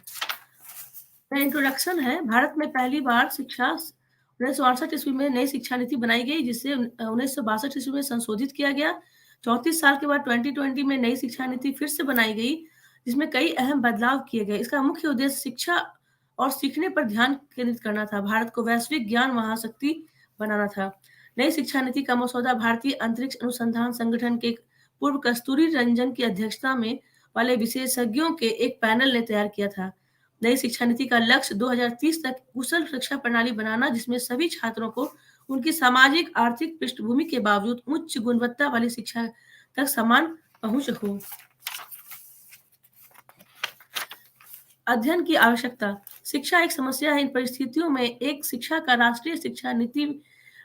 इंट्रोडक्शन है। भारत में पहली बार शिक्षा 1968 ईस्वी में नई शिक्षा नीति बनाई गई, जिसे 1962 ईस्वी में संशोधित किया गया। 34 साल के बाद 2020 में नई शिक्षा नीति फिर से बनाई गई, जिसमें कई अहम बदलाव किए गए। इसका मुख्य उद्देश्य शिक्षा और सीखने पर ध्यान केंद्रित करना था, भारत को वैश्विक ज्ञान महाशक्ति बनाना था। नई शिक्षा नीति का मसौदा भारतीय अंतरिक्ष अनुसंधान संगठन के पूर्व कस्तूरी रंजन की अध्यक्षता में वाले विशेषज्ञों के एक पैनल ने तैयार किया था। नई शिक्षा नीति का लक्ष्य 2030 तक कुशल शिक्षा प्रणाली बनाना, जिसमें सभी छात्रों को उनकी सामाजिक आर्थिक पृष्ठभूमि के बावजूद उच्च गुणवत्ता वाली शिक्षा तक समान पहुंच हो। अध्ययन की आवश्यकता। शिक्षा एक समस्या है। इन परिस्थितियों में एक शिक्षा का राष्ट्रीय शिक्षा नीति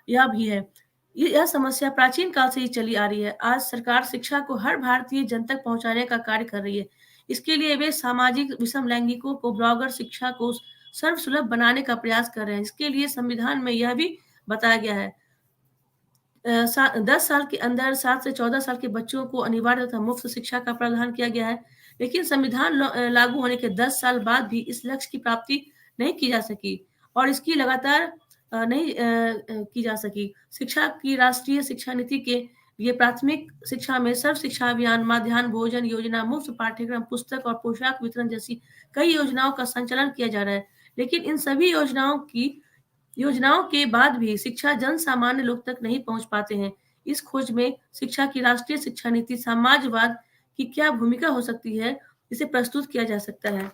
यह भी है। यह समस्या प्राचीन काल से ही चली आ रही है। आज सरकार शिक्षा को हर भारतीय जन तक पहुंचाने का कार्य कर रही है। इसके लिए वे सामाजिक विषम लैंगिकों को ब्लॉगर शिक्षा को सर्वसुलभ बनाने का प्रयास कर रहे हैं। इसके लिए संविधान में यह भी बताया गया है 10 साल के अंदर 7 से 14 साल के बच्चों को अनिवार्य तथा मुफ्त शिक्षा का प्रावधान किया गया है। लेकिन संविधान लागू होने के 10 साल बाद भी इस लक्ष्य की प्राप्ति नहीं की जा सकी और इसकी लगातार नहीं की जा सकी। शिक्षा की राष्ट्रीय शिक्षा नीति के लिए प्राथमिक शिक्षा में सर्व शिक्षा अभियान, मध्याह्न भोजन योजना, मुफ्त पाठ्यक्रम, पुस्तक और पोशाक वितरण जैसी कई योजनाओं का संचालन किया जा रहा है। लेकिन इन सभी योजनाओं के बाद भी शिक्षा जन सामान्य लोग तक नहीं पहुंच पाते हैं। इस खोज में शिक्षा की राष्ट्रीय शिक्षा नीति समाजवाद की क्या भूमिका हो सकती है, इसे प्रस्तुत किया जा सकता है।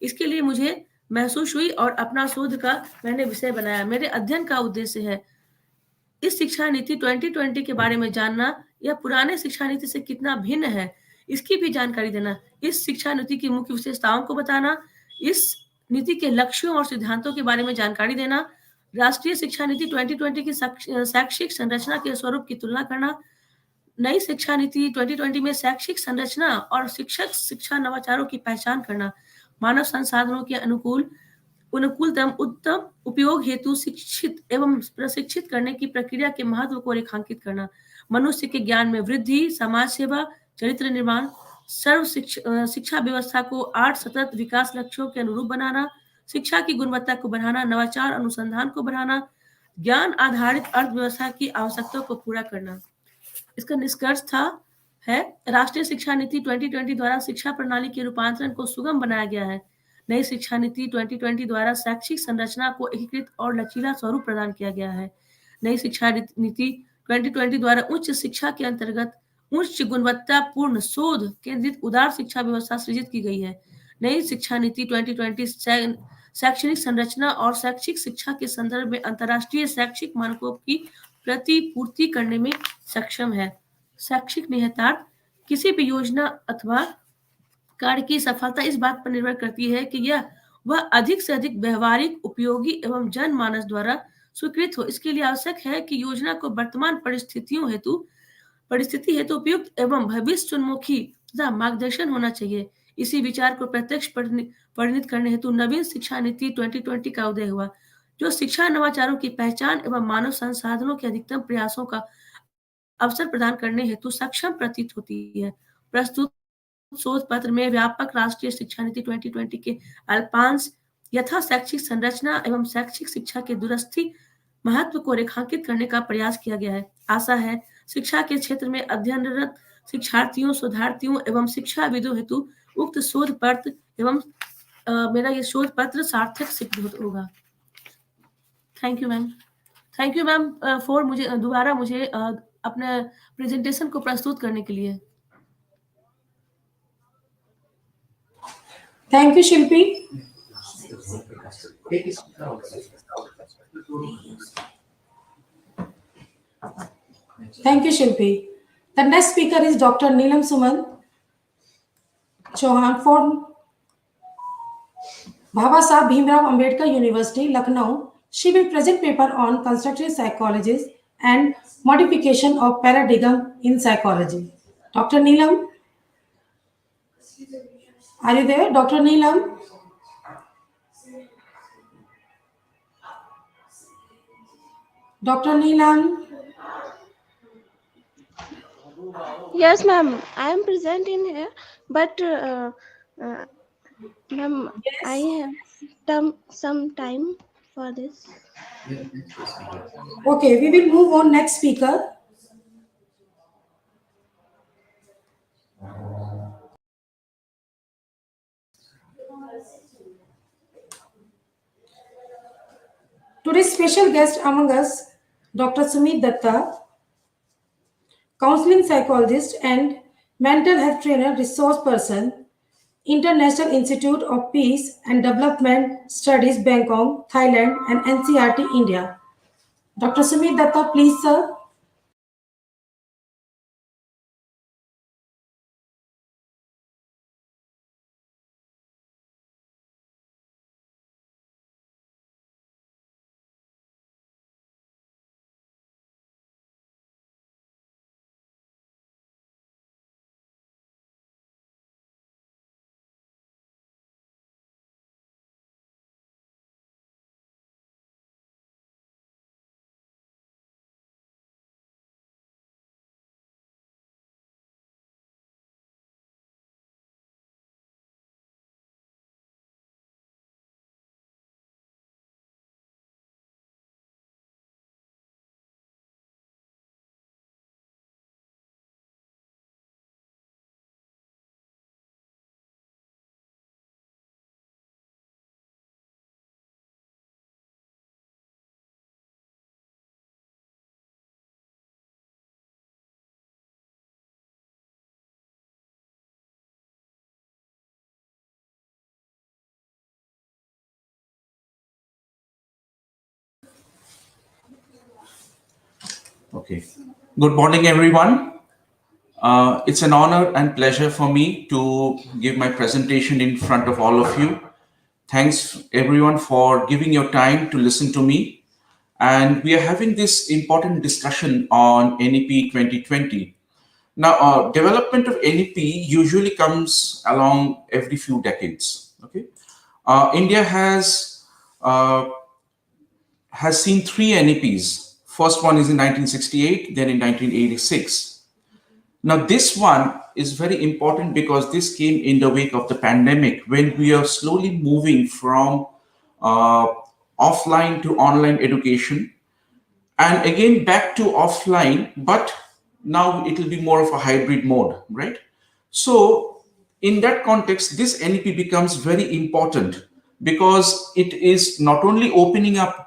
इसके लिए मुझे महसूस हुई और अपना शोध का मैंने विषय बनाया। मेरे अध्ययन का उद्देश्य है इस शिक्षा नीति 2020 के बारे में जानना, यह पुराने शिक्षा नीति से कितना भिन्न है, इसकी भी जानकारी देना। इस शिक्षा नीति की मुख्य विशेषताओं को बताना, इस नीति के लक्ष्यों और सिद्धांतों के बारे में जानकारी देना, राष्ट्रीय शिक्षा नीति 2020 की शैक्षिक संरचना के स्वरूप की तुलना करना, नई शिक्षा नीति 2020 में शैक्षिक संरचना और शिक्षक शिक्षा नवाचारों की पहचान करना, मानव संसाधनों के अनुकूलतम उत्तम उपयोग हेतु शिक्षित एवं प्रशिक्षित करने की प्रक्रिया के महत्व को रेखांकित करना, मनुष्य के ज्ञान में वृद्धि, समाज सेवा, चरित्र निर्माण, शिक्षा व्यवस्था को 8 सतत विकास लक्ष्यों के अनुरूप बनाना, शिक्षा की गुणवत्ता को बढ़ाना, नवाचार अनुसंधान को बढ़ाना, ज्ञान आधारित अर्थव्यवस्था की आवश्यकताओं को पूरा करना। इसका निष्कर्ष है राष्ट्रीय शिक्षा नीति 2020 द्वारा शिक्षा प्रणाली के रूपांतरण को सुगम बनाया गया है। नई शिक्षा नीति 2020 द्वारा शैक्षिक संरचना को एकीकृत और लचीला स्वरूप प्रदान किया गया है। नई शिक्षा नीति 2020 द्वारा उच्च शिक्षा के अंतर्गत उच्च गुणवत्तापूर्ण शोध केंद्रित उदार शिक्षा व्यवस्था सृजित की गई है। नई शिक्षा नीति 2020 शैक्षणिक संरचना और शैक्षिक शिक्षा के संदर्भ में अंतर्राष्ट्रीय शैक्षिक मानकों की प्रतिपूर्ति करने में सक्षम है। शैक्षिक निहितार्थ किसी भी योजना अथवा कार्य की सफलता इस बात पर निर्भर करती है कि वह अधिक से अधिक व्यवहारिक, उपयोगी एवं जनमानस द्वारा स्वीकृत हो। इसके लिए आवश्यक है कि योजना को वर्तमान परिस्थिति हेतु उपयुक्त एवं भविष्योन्मुखी तथा मार्गदर्शन होना चाहिए। इसी विचार को प्रत्यक्ष परिणित करने हेतु नवीन शिक्षा नीति 2020 का उदय हुआ, जो शिक्षा नवाचारों की पहचान एवं मानव संसाधनों के अधिकतम प्रयासों का अवसर प्रदान करने हेतु सक्षम प्रतीत होती है। प्रस्तुत शोध पत्र में व्यापक राष्ट्रीय शिक्षा नीति 2020 के अल्पांश यथा शैक्षिक संरचना एवं शैक्षिक शिक्षा के दूरस्थी महत्व को रेखांकित करने का प्रयास किया गया है। आशा है शिक्षा के क्षेत्र में अध्ययनरत शिक्षार्थियों, शोधार्थियों एवं शिक्षाविदों हेतु उक्त शोध पत्र एवं मेरा ये शोध पत्र सार्थक सिद्ध होगा। Thank you ma'am. Thank you ma'am for मुझे दोबारा मुझे अपने प्रेजेंटेशन को प्रस्तुत करने के लिए। Thank you, Shilpi. Thank you, Shilpi. The next speaker is Dr. Neelam Suman Chauhan from Baba Saheb Bhimrao Ambedkar University, Lucknow. She will present paper on constructive psychology and modification of paradigm in psychology. Dr. Neelam, are you there? Dr. Neelam? Dr. Neelam? Yes, ma'am. I am present in here, but ma'am, Yes. I have some time for this. Okay, we will move on next speaker. Today's special guest among us, Dr. Sumit Datta, counseling psychologist and mental health trainer, resource person, International Institute of Peace and Development Studies, Bangkok, Thailand, and NCRT, India. Dr. Sumit Datta, please, sir. Okay. Good morning, everyone. It's an honor and pleasure for me to give my presentation in front of all of you. Thanks, everyone, for giving your time to listen to me. And we are having this important discussion on NEP 2020. Now, development of NEP usually comes along every few decades. Okay, India has seen three NEPs. First one is in 1968, then in 1986. Now, this one is very important because this came in the wake of the pandemic, when we are slowly moving from offline to online education, and again back to offline, but now it will be more of a hybrid mode, right? So in that context, this NEP becomes very important because it is not only opening up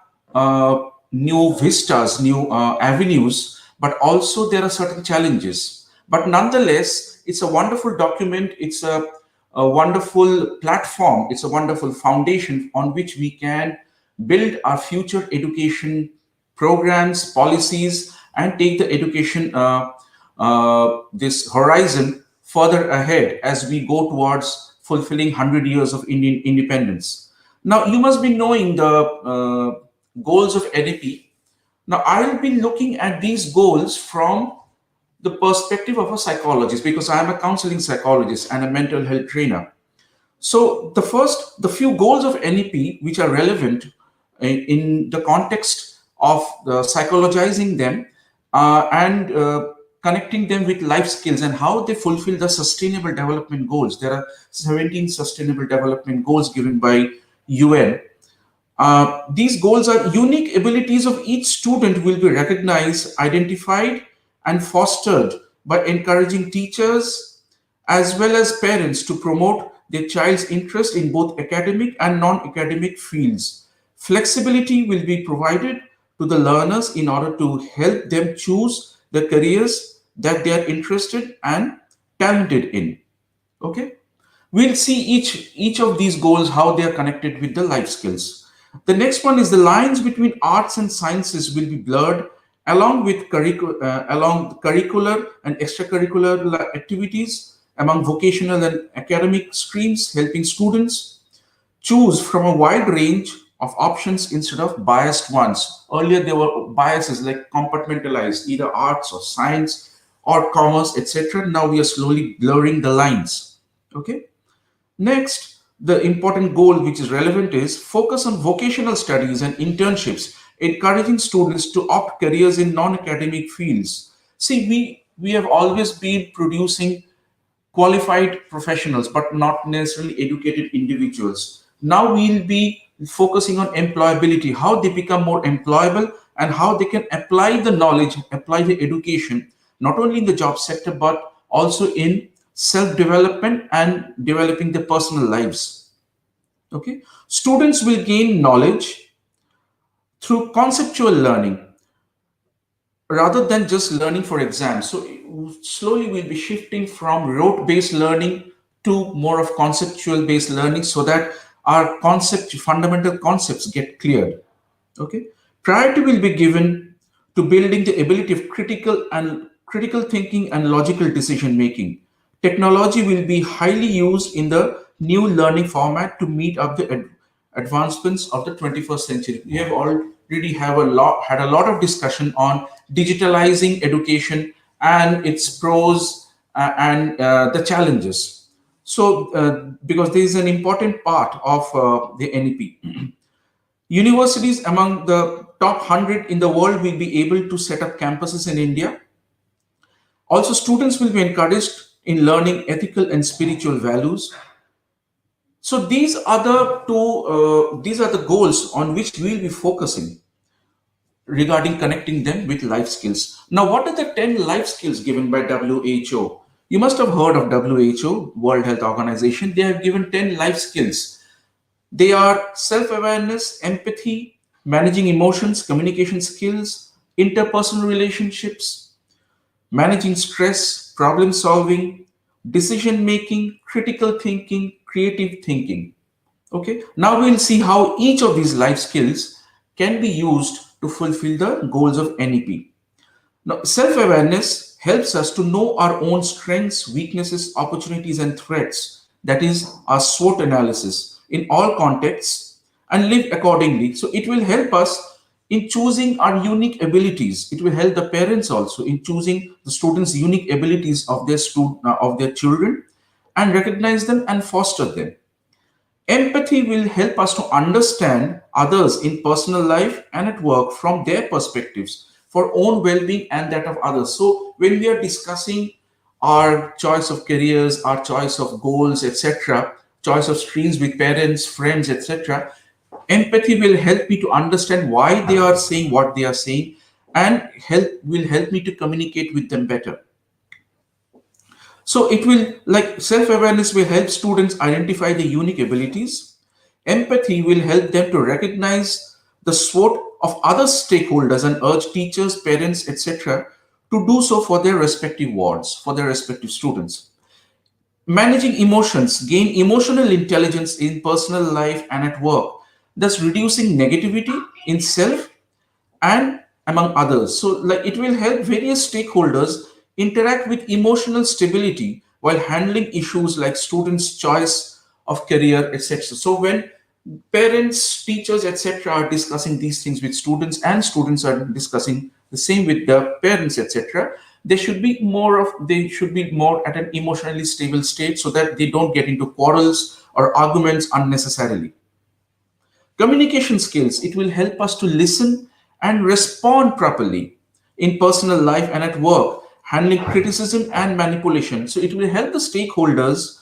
new vistas, new avenues, but also there are certain challenges. But nonetheless, it's a wonderful document. It's a wonderful platform. It's a wonderful foundation on which we can build our future education programs, policies, and take the education this horizon further ahead as we go towards fulfilling 100 years of Indian independence. Now, you must be knowing the goals of NEP. Now, I will be looking at these goals from the perspective of a psychologist, because I am a counseling psychologist and a mental health trainer. So the few goals of NEP which are relevant in the context of psychologizing them and connecting them with life skills and how they fulfill the sustainable development goals. There are 17 sustainable development goals given by UN. These goals are unique abilities of each student will be recognized, identified, and fostered by encouraging teachers as well as parents to promote their child's interest in both academic and non-academic fields. Flexibility will be provided to the learners in order to help them choose the careers that they are interested and talented in. Okay, we'll see each of these goals how they are connected with the life skills. The next one is the lines between arts and sciences will be blurred along with along curricular and extracurricular activities among vocational and academic streams, helping students choose from a wide range of options instead of biased ones. Earlier, there were biases like compartmentalized, either arts or science or commerce, etc. Now we are slowly blurring the lines. Okay. Next, the important goal which is relevant is focus on vocational studies and internships, encouraging students to opt careers in non-academic fields. See, we have always been producing qualified professionals, but not necessarily educated individuals. Now we'll be focusing on employability, how they become more employable and how they can apply the knowledge, apply the education, not only in the job sector, but also in self-development and developing their personal lives. Okay, students will gain knowledge through conceptual learning rather than just learning for exams. So slowly we'll be shifting from rote-based learning to more of conceptual-based learning so that our fundamental concepts get cleared. Okay, priority will be given to building the ability of critical thinking and logical decision making. Technology will be highly used in the new learning format to meet up the advancements of the 21st century. We have already had a lot of discussion on digitalizing education and its pros and the challenges. So, because there is an important part of the NEP. Universities among the top 100 in the world will be able to set up campuses in India. Also, students will be encouraged in learning ethical and spiritual values. So these are the goals on which we'll be focusing regarding connecting them with life skills. Now, what are the 10 life skills given by WHO? You must have heard of WHO, World Health Organization. They have given 10 life skills. They are self-awareness, empathy, managing emotions, communication skills, interpersonal relationships, managing stress, problem solving, decision making, critical thinking, creative thinking. Okay, now we'll see how each of these life skills can be used to fulfill the goals of NEP. Now, self-awareness helps us to know our own strengths, weaknesses, opportunities, and threats. That is our SWOT analysis in all contexts and live accordingly. So it will help us in choosing our unique abilities. It will help the parents also in choosing the students' unique abilities of their children and recognize them and foster them. Empathy will help us to understand others in personal life and at work from their perspectives for own well-being and that of others. So when we are discussing our choice of careers, our choice of goals, etc., choice of streams with parents, friends, etc., empathy will help me to understand why they are saying what they are saying and will help me to communicate with them better. So it will, like self-awareness will help students identify the unique abilities. Empathy will help them to recognize the SWOT of other stakeholders and urge teachers, parents, etc. to do so for their respective wards, for their respective students. Managing emotions, gain emotional intelligence in personal life and at work, thus reducing negativity in self and among others. So like it will help various stakeholders interact with emotional stability while handling issues like students' choice of career, etc. So when parents, teachers, etc. are discussing these things with students and students are discussing the same with the parents, etc., they should be more at an emotionally stable state so that they don't get into quarrels or arguments unnecessarily. Communication skills, it will help us to listen and respond properly in personal life and at work, handling criticism and manipulation. So it will help the stakeholders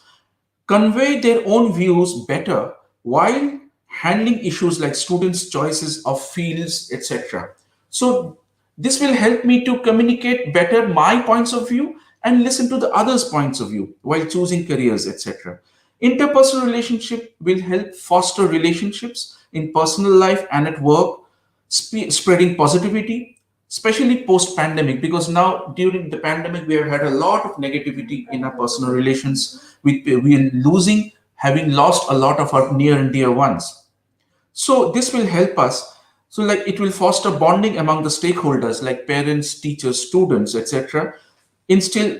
convey their own views better while handling issues like students' choices of fields, etc. So this will help me to communicate better my points of view and listen to the others' points of view while choosing careers, etc. Interpersonal relationship will help foster relationships in personal life and at work, spreading positivity, especially post-pandemic, because now during the pandemic we have had a lot of negativity in our personal relations. We are losing, having lost a lot of our near and dear ones. So this will help us. So like it will foster bonding among the stakeholders like parents, teachers, students, etc. Instill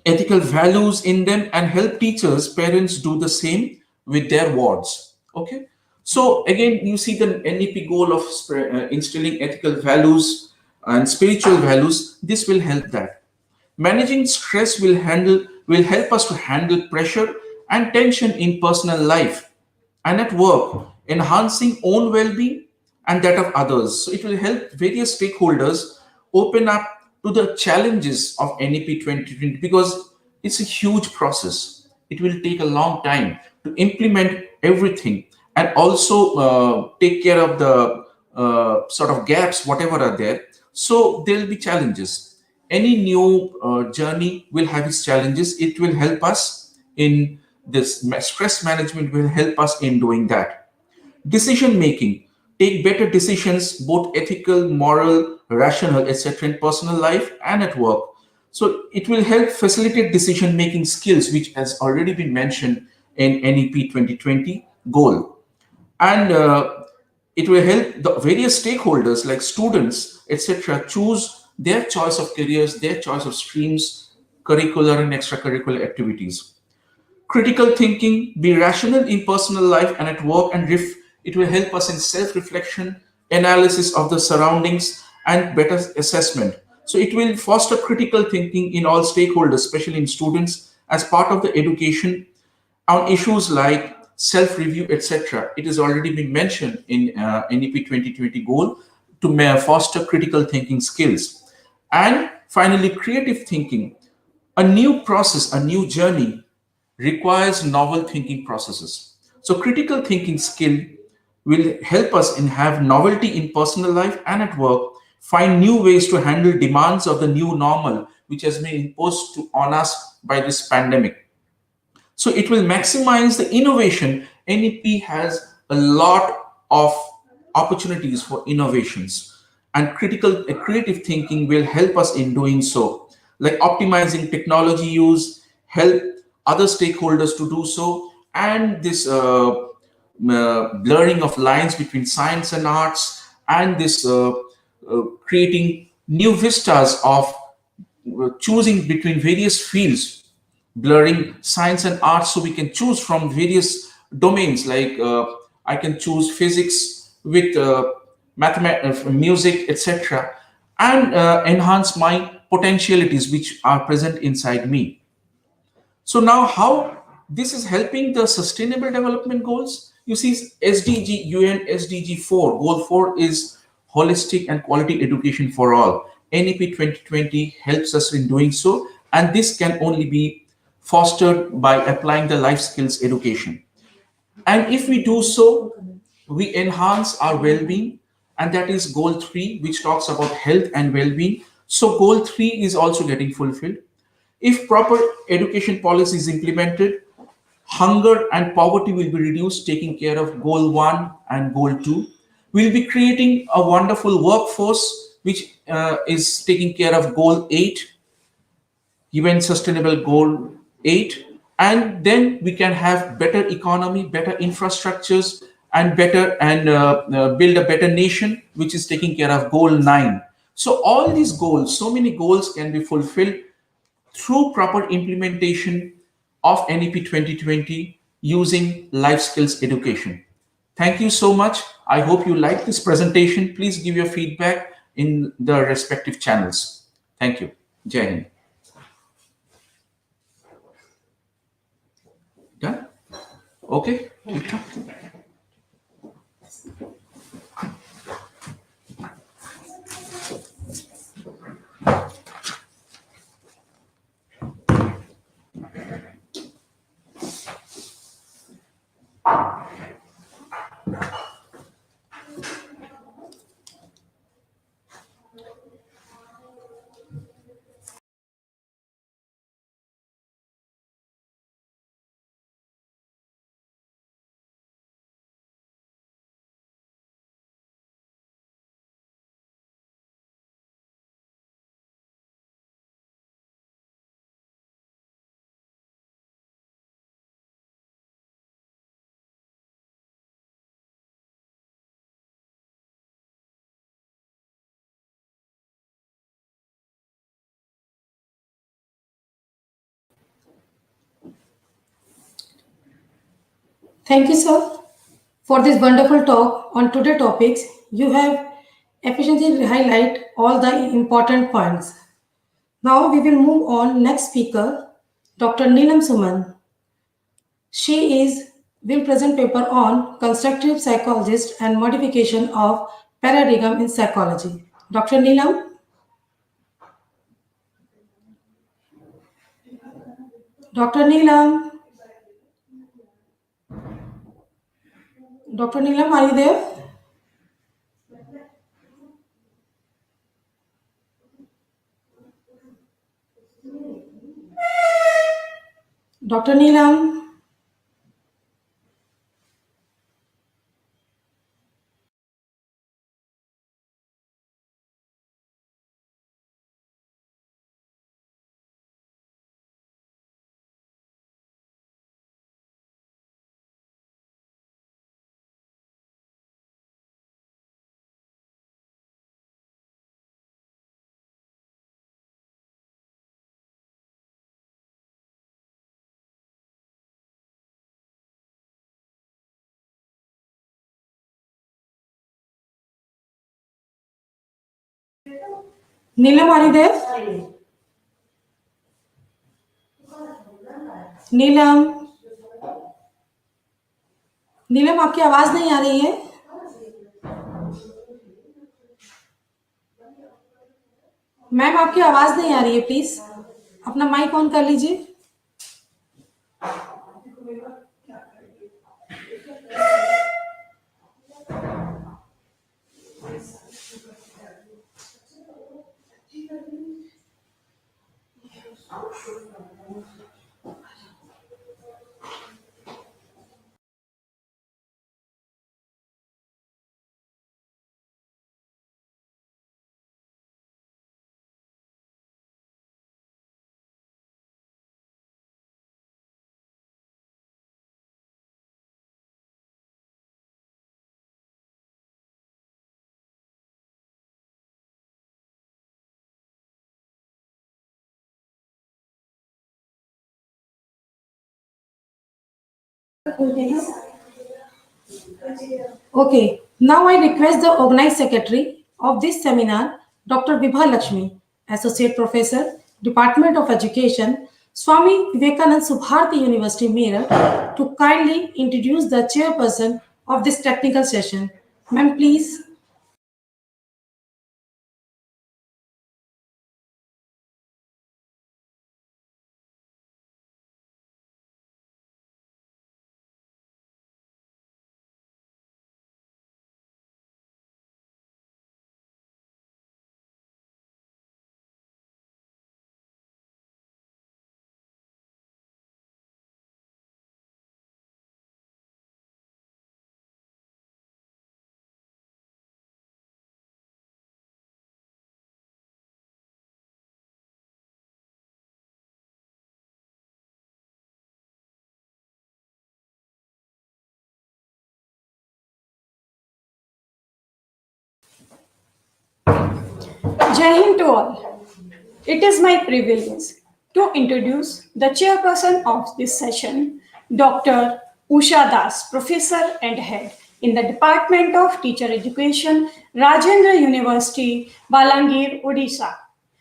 ethical values in them and help teachers, parents do the same with their wards. Okay. So again, you see the NEP goal of instilling ethical values and spiritual values. This will help that. Managing stress will help us to handle pressure and tension in personal life and at work, enhancing own well-being and that of others. So it will help various stakeholders open up to the challenges of NEP 2020 because it's a huge process. It will take a long time to implement everything and also take care of the sort of gaps, whatever are there. So there will be challenges. Any new journey will have its challenges. It will help us in this. Stress management will help us in doing that. Decision making, take better decisions, both ethical, moral, rational, etc. in personal life and at work. So it will help facilitate decision making skills, which has already been mentioned in NEP 2020 goal. And it will help the various stakeholders like students, etc., choose their choice of careers, their choice of streams, curricular and extracurricular activities. Critical thinking, be rational in personal life and at work, and it will help us in self-reflection, analysis of the surroundings, and better assessment. So it will foster critical thinking in all stakeholders, especially in students, as part of the education on issues like self-review, etc. It has already been mentioned in NEP 2020 goal to foster critical thinking skills. And finally, creative thinking. A new process, a new journey requires novel thinking processes. So critical thinking skill will help us in have novelty in personal life and at work, find new ways to handle demands of the new normal, which has been imposed on us by this pandemic. So it will maximize the innovation. NEP has a lot of opportunities for innovations, and creative thinking will help us in doing so, like optimizing technology use, help other stakeholders to do so, and this blurring of lines between science and arts, and this creating new vistas of choosing between various fields, blurring science and arts so we can choose from various domains like I can choose physics with mathematics, music, etc., and enhance my potentialities which are present inside me. So now how this is helping the sustainable development goals? You see SDG, UN SDG 4, goal 4 is holistic and quality education for all. NEP 2020 helps us in doing so, and this can only be fostered by applying the life skills education. And if we do so, we enhance our well-being, and that is goal 3, which talks about health and well-being. So goal 3 is also getting fulfilled. If proper education policy is implemented, hunger and poverty will be reduced, taking care of goal 1 and goal 2. We'll be creating a wonderful workforce which is taking care of goal 8, UN sustainable goal 8, and then we can have better economy, better infrastructures, and build a better nation, which is taking care of goal 9. So all these goals, so many goals can be fulfilled through proper implementation of NEP 2020 using life skills education. Thank you so much. I hope you like this presentation. Please give your feedback in the respective channels. Thank you. Jai Hind. Done? Okay. Thank you, sir, for this wonderful talk on today's topics. You have efficiently highlight all the important points. Now we will move on next speaker, Dr. Neelam Suman. She will present paper on constructive psychologist and modification of paradigm in psychology. Dr. Neelam. Dr. Neelam. Dr. Neelam, are you there? Dr. Neelam. Neelam, are you there? नीलम नीलम आपकी आवाज नहीं आ रही है। Ma'am आपकी आवाज नहीं आ रही है, प्लीज अपना माइक ऑन कर लीजिए। Okay, now I request the organized secretary of this seminar, Dr. Vibha Lakshmi, Associate Professor, Department of Education, Swami Vivekanand Subharti University, Meerut, to kindly introduce the chairperson of this technical session. Ma'am, please. Jai Hind to all. It is my privilege to introduce the chairperson of this session, Dr. Usha Das, Professor and Head in the Department of Teacher Education, Rajendra University, Balangir, Odisha.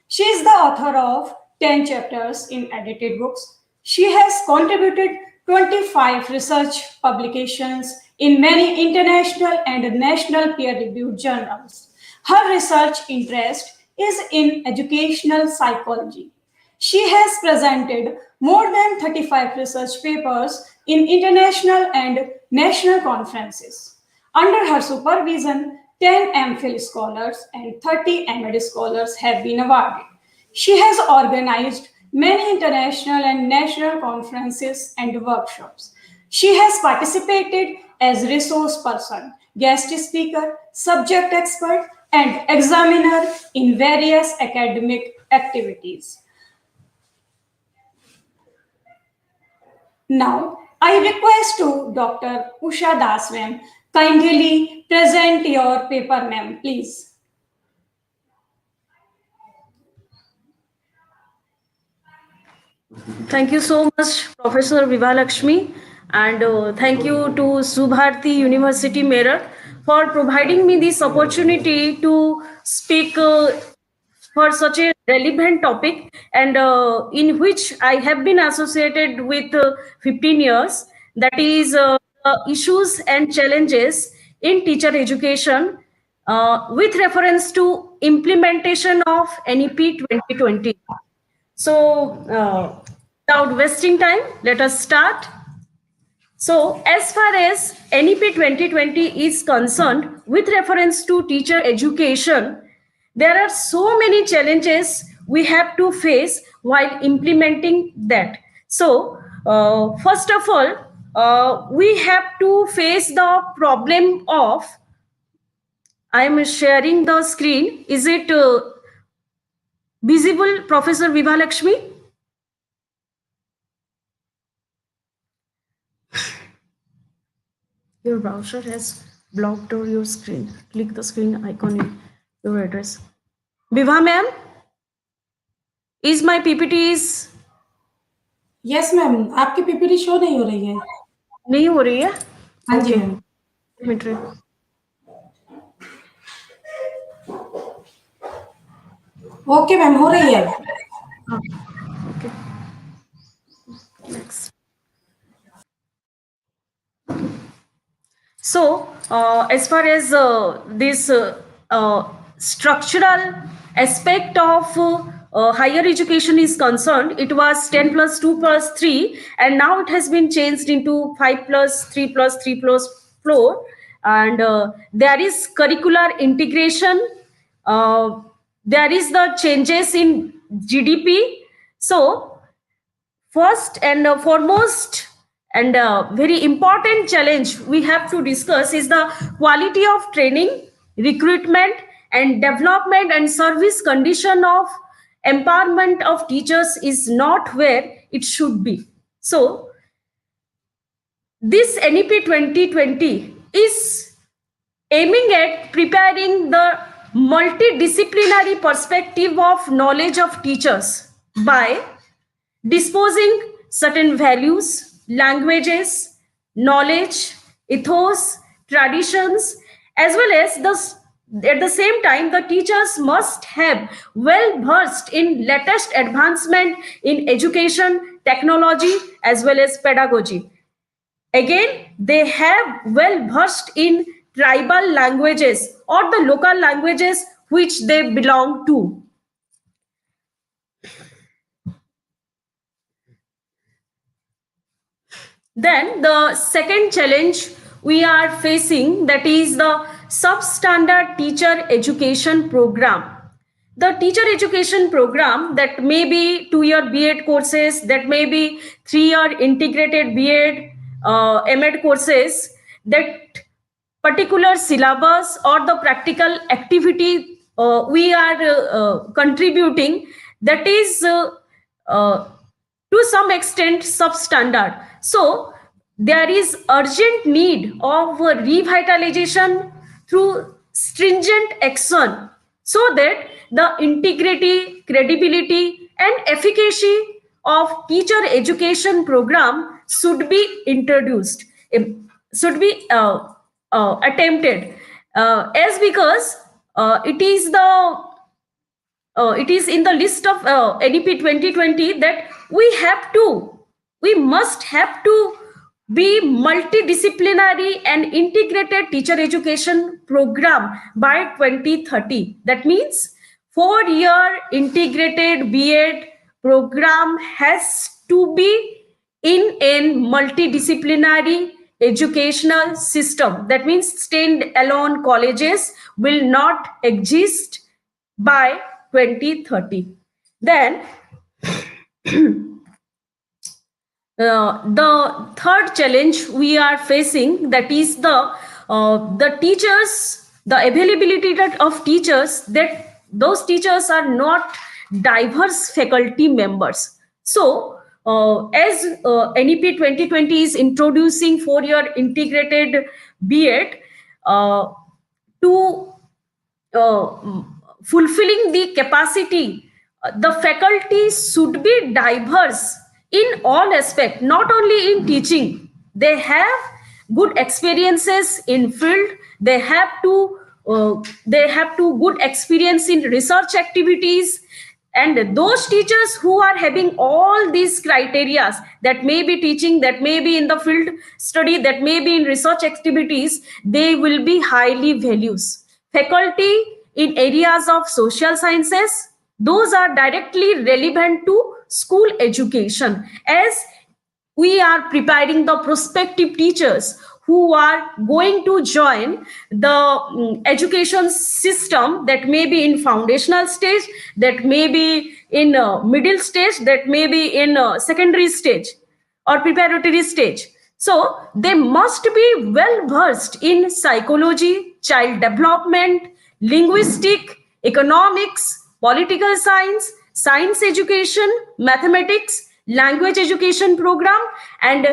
She is the author of 10 chapters in edited books. She has contributed 25 research publications in many international and national peer-reviewed journals. Her research interest is in educational psychology. She has presented more than 35 research papers in international and national conferences. Under her supervision, 10 MPhil scholars and 30 MD scholars have been awarded. She has organized many international and national conferences and workshops. She has participated as resource person, guest speaker, subject expert, and examiner in various academic activities. Now, I request to Dr. Usha Das, ma'am, kindly present your paper, ma'am, please. Thank you so much, Professor Vibha Lakshmi. And thank you to Subharti University Meerut for providing me this opportunity to speak for such a relevant topic, and in which I have been associated with 15 years. That is issues and challenges in teacher education with reference to implementation of NEP 2020. So, without wasting time, let us start. So, as far as NEP 2020 is concerned, with reference to teacher education, there are so many challenges we have to face while implementing that. So, first of all, we have to face the problem of, I am sharing the screen. Is it visible, Professor Vibhalakshmi? Your browser has blocked your screen. Click the screen icon in your address. Vibha ma'am, is my PPT is? Yes ma'am, आपकी PPT show नहीं हो रही है. नहीं हो रही है? हाँ जी मैम. ओके मैम, हो रही है. Okay. Next. So, as far as this structural aspect of higher education is concerned, it was 10 plus 2 plus 3, and now it has been changed into 5 plus 3 plus 3 plus 4, and there is curricular integration, there is the changes in GDP. So, first and foremost and very important challenge we have to discuss is the quality of training, recruitment and development and service condition of empowerment of teachers is not where it should be. So this NEP 2020 is aiming at preparing the multidisciplinary perspective of knowledge of teachers by disposing certain values, languages, knowledge, ethos, traditions, as well as at the same time, the teachers must have well versed in latest advancement in education, technology, as well as pedagogy. Again, they have well versed in tribal languages or the local languages which they belong to. Then the second challenge we are facing, that is the substandard teacher education program. The teacher education program that may be 2-year B.Ed courses, that may be 3-year integrated B.Ed, M.Ed courses, that particular syllabus or the practical activity we are contributing, that is to some extent substandard. So there is urgent need of revitalization through stringent action so that the integrity, credibility and efficacy of teacher education program should be introduced, should be attempted, as because it is in the list of NEP 2020 that we must have to be multidisciplinary and integrated teacher education program by 2030. That means 4-year integrated B.Ed program has to be in a multidisciplinary educational system. That means stand-alone colleges will not exist by 2030. Then the third challenge we are facing, that is the teachers, the availability of teachers, that those teachers are not diverse faculty members. So as NEP 2020 is introducing 4-year integrated B.Ed to fulfilling the capacity, the faculty should be diverse in all aspects, not only in teaching, they have good experiences in field, they have to good experience in research activities, and those teachers who are having all these criteria, that may be teaching, that may be in the field study, that may be in research activities, they will be highly values. Faculty in areas of social sciences, those are directly relevant to school education, as we are preparing the prospective teachers who are going to join the education system, that may be in foundational stage, that may be in middle stage, that may be in secondary stage or preparatory stage. So they must be well versed in psychology, child development, linguistic, economics, political science, science education, mathematics, language education program, and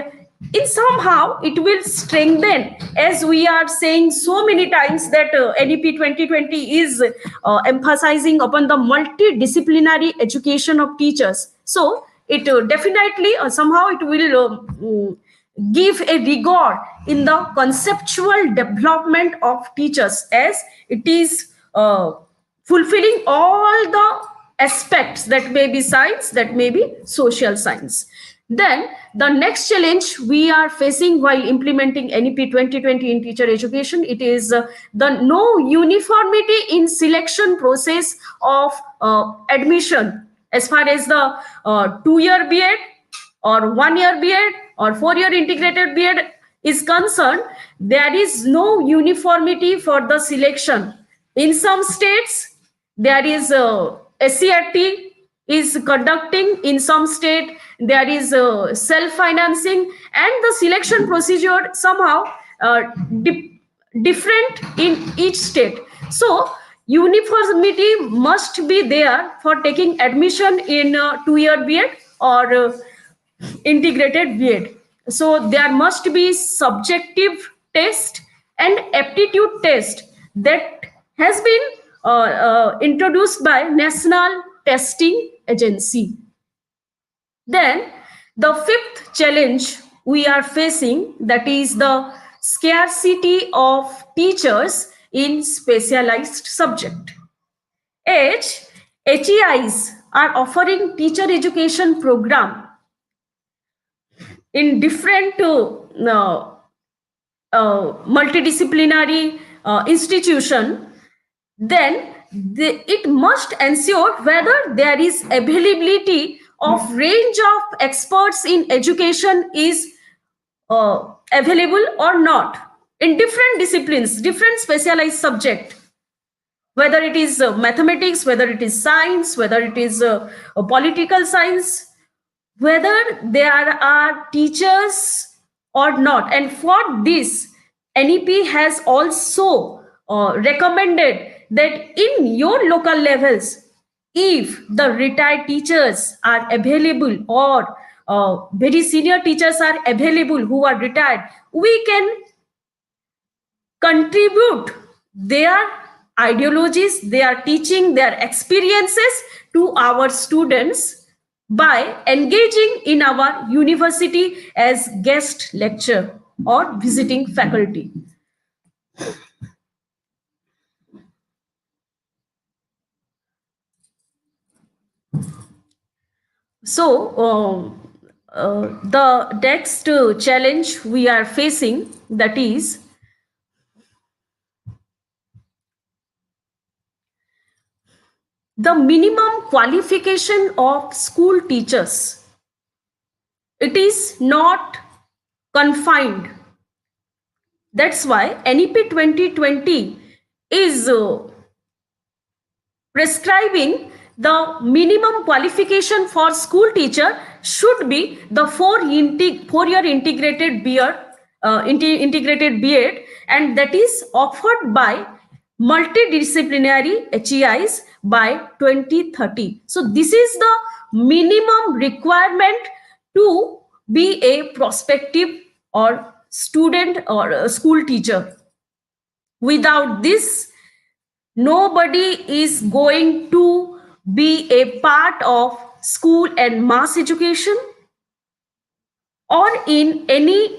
in somehow it will strengthen, as we are saying so many times that NEP 2020 is emphasizing upon the multidisciplinary education of teachers. So it definitely somehow it will give a rigor in the conceptual development of teachers, as it is fulfilling all the aspects, that may be science, that may be social science. Then the next challenge we are facing while implementing NEP 2020 in teacher education, it is the no uniformity in selection process of admission, as far as the 2-year B.Ed or 1-year B.Ed or 4-year integrated B.Ed is concerned. There is no uniformity for the selection. In some states, there is SCRT is conducting, in some state there is self-financing, and the selection procedure somehow different in each state. So uniformity must be there for taking admission in 2-year B.Ed or integrated B.Ed. So there must be subjective test and aptitude test that has been introduced by National Testing Agency. Then the fifth challenge we are facing, that is the scarcity of teachers in specialized subject. HEIs are offering teacher education program in different multidisciplinary institution, then it must ensure whether there is availability of range of experts in education is available or not in different disciplines, different specialized subject, whether it is mathematics, whether it is science, whether it is political science, whether there are teachers or not. And for this, NEP has also recommended that in your local levels, if the retired teachers are available or very senior teachers are available who are retired, we can contribute their ideologies, their teaching, their experiences to our students by engaging in our university as guest lecturer or visiting faculty. So the next challenge we are facing, that is the minimum qualification of school teachers. It is not confined. That's why NEP 2020 is prescribing the minimum qualification for school teacher should be the 4-year integrated B.Ed, and that is offered by multidisciplinary HEIs by 2030. So this is the minimum requirement to be a prospective or student or a school teacher. Without this, nobody is going to be a part of school and mass education or in any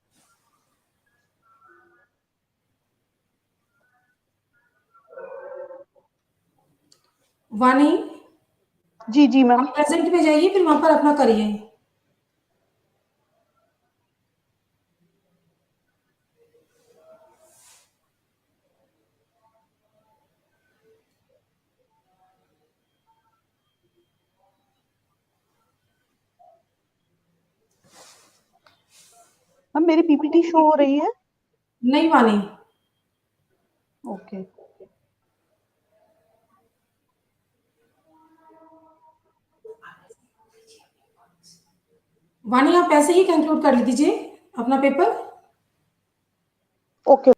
वानी जी जी ma'am. आप present में जाइए, फिर वहां पर अपना करिए। Ma'am मेरी पीपीटी शो हो रही है? नहीं वानी, ओके। वानी आप ऐसे ही कंक्लूड कर लीजिए अपना paper. Okay.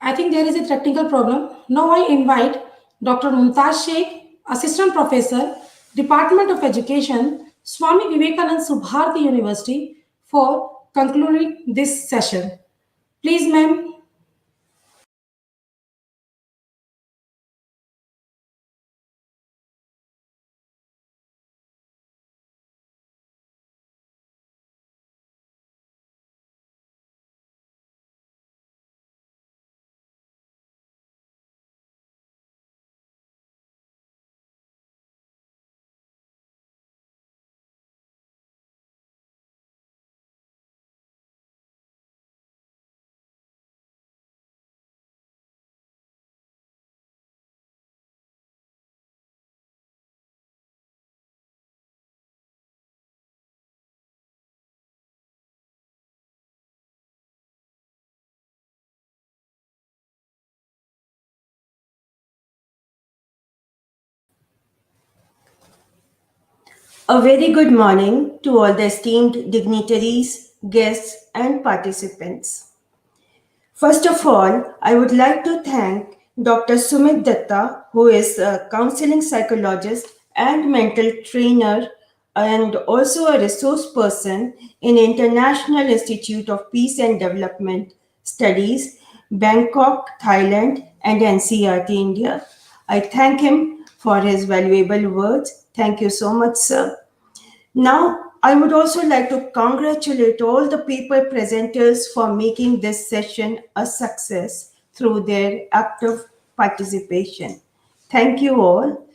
I think there is a technical problem. Now I invite Dr. Mumtaz Sheikh, Assistant Professor, Department of Education, Swami Vivekanand Subharti University, for concluding this session. Please, ma'am. A very good morning to all the esteemed dignitaries, guests, and participants. First of all, I would like to thank Dr. Sumit Datta, who is a counseling psychologist and mental trainer and also a resource person in International Institute of Peace and Development Studies, Bangkok, Thailand, and NCERT, India. I thank him for his valuable words. Thank you so much, sir. Now, I would also like to congratulate all the paper presenters for making this session a success through their active participation. Thank you all.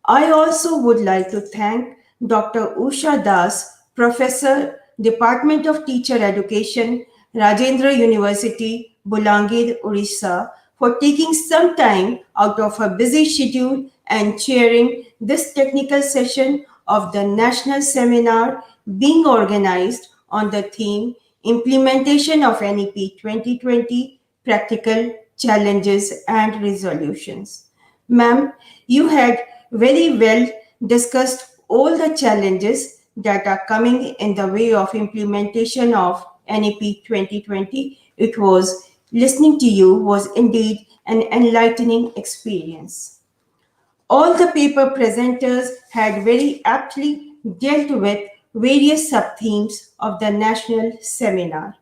I also would like to thank Dr. Usha Das, Professor, Department of Teacher Education, Rajendra University, Bolangir, Orissa, for taking some time out of her busy schedule and chairing this technical session of the national seminar being organized on the theme Implementation of NEP 2020 Practical Challenges and Resolutions. Ma'am, you had very well discussed all the challenges that are coming in the way of implementation of NEP 2020. It was listening to you was indeed an enlightening experience. All the paper presenters had very aptly dealt with various sub-themes of the national seminar.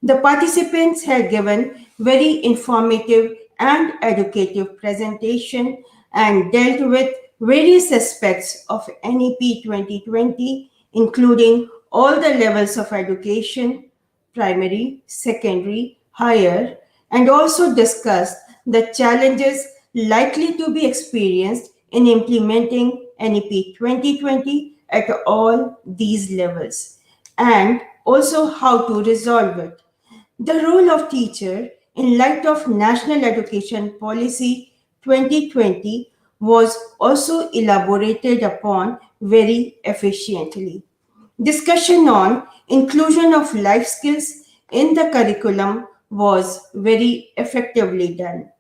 The participants had given very informative and educative presentation and dealt with various aspects of NEP 2020, including all the levels of education, primary, secondary, higher, and also discussed the challenges likely to be experienced in implementing NEP 2020 at all these levels, and also how to resolve it. The role of teacher in light of National Education Policy 2020 was also elaborated upon very efficiently. Discussion on inclusion of life skills in the curriculum was very effectively done.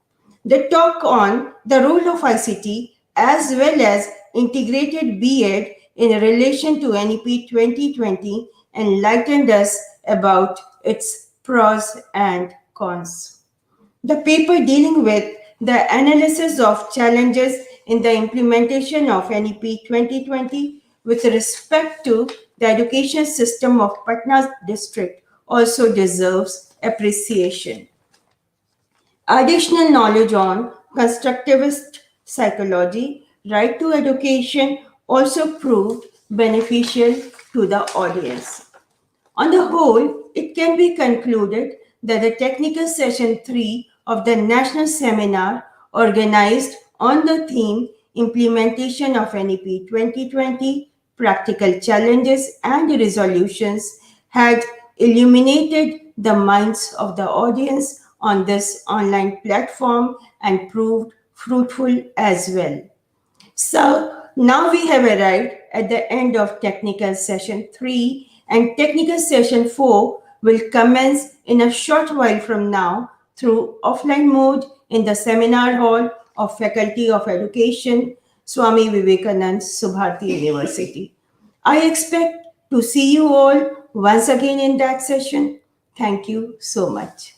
The talk on the role of ICT as well as integrated B.Ed in relation to NEP 2020 enlightened us about its pros and cons. The paper dealing with the analysis of challenges in the implementation of NEP 2020 with respect to the education system of Patna district also deserves appreciation. Additional knowledge on constructivist psychology, right to education also proved beneficial to the audience. On the whole, it can be concluded that the technical session 3 of the national seminar organized on the theme Implementation of NEP 2020, Practical Challenges and Resolutions had illuminated the minds of the audience on this online platform and proved fruitful as well. So now we have arrived at the end of technical session 3, and technical session 4 will commence in a short while from now through offline mode in the seminar hall of Faculty of Education, Swami Vivekanand Subharti University. I expect to see you all once again in that session. Thank you so much.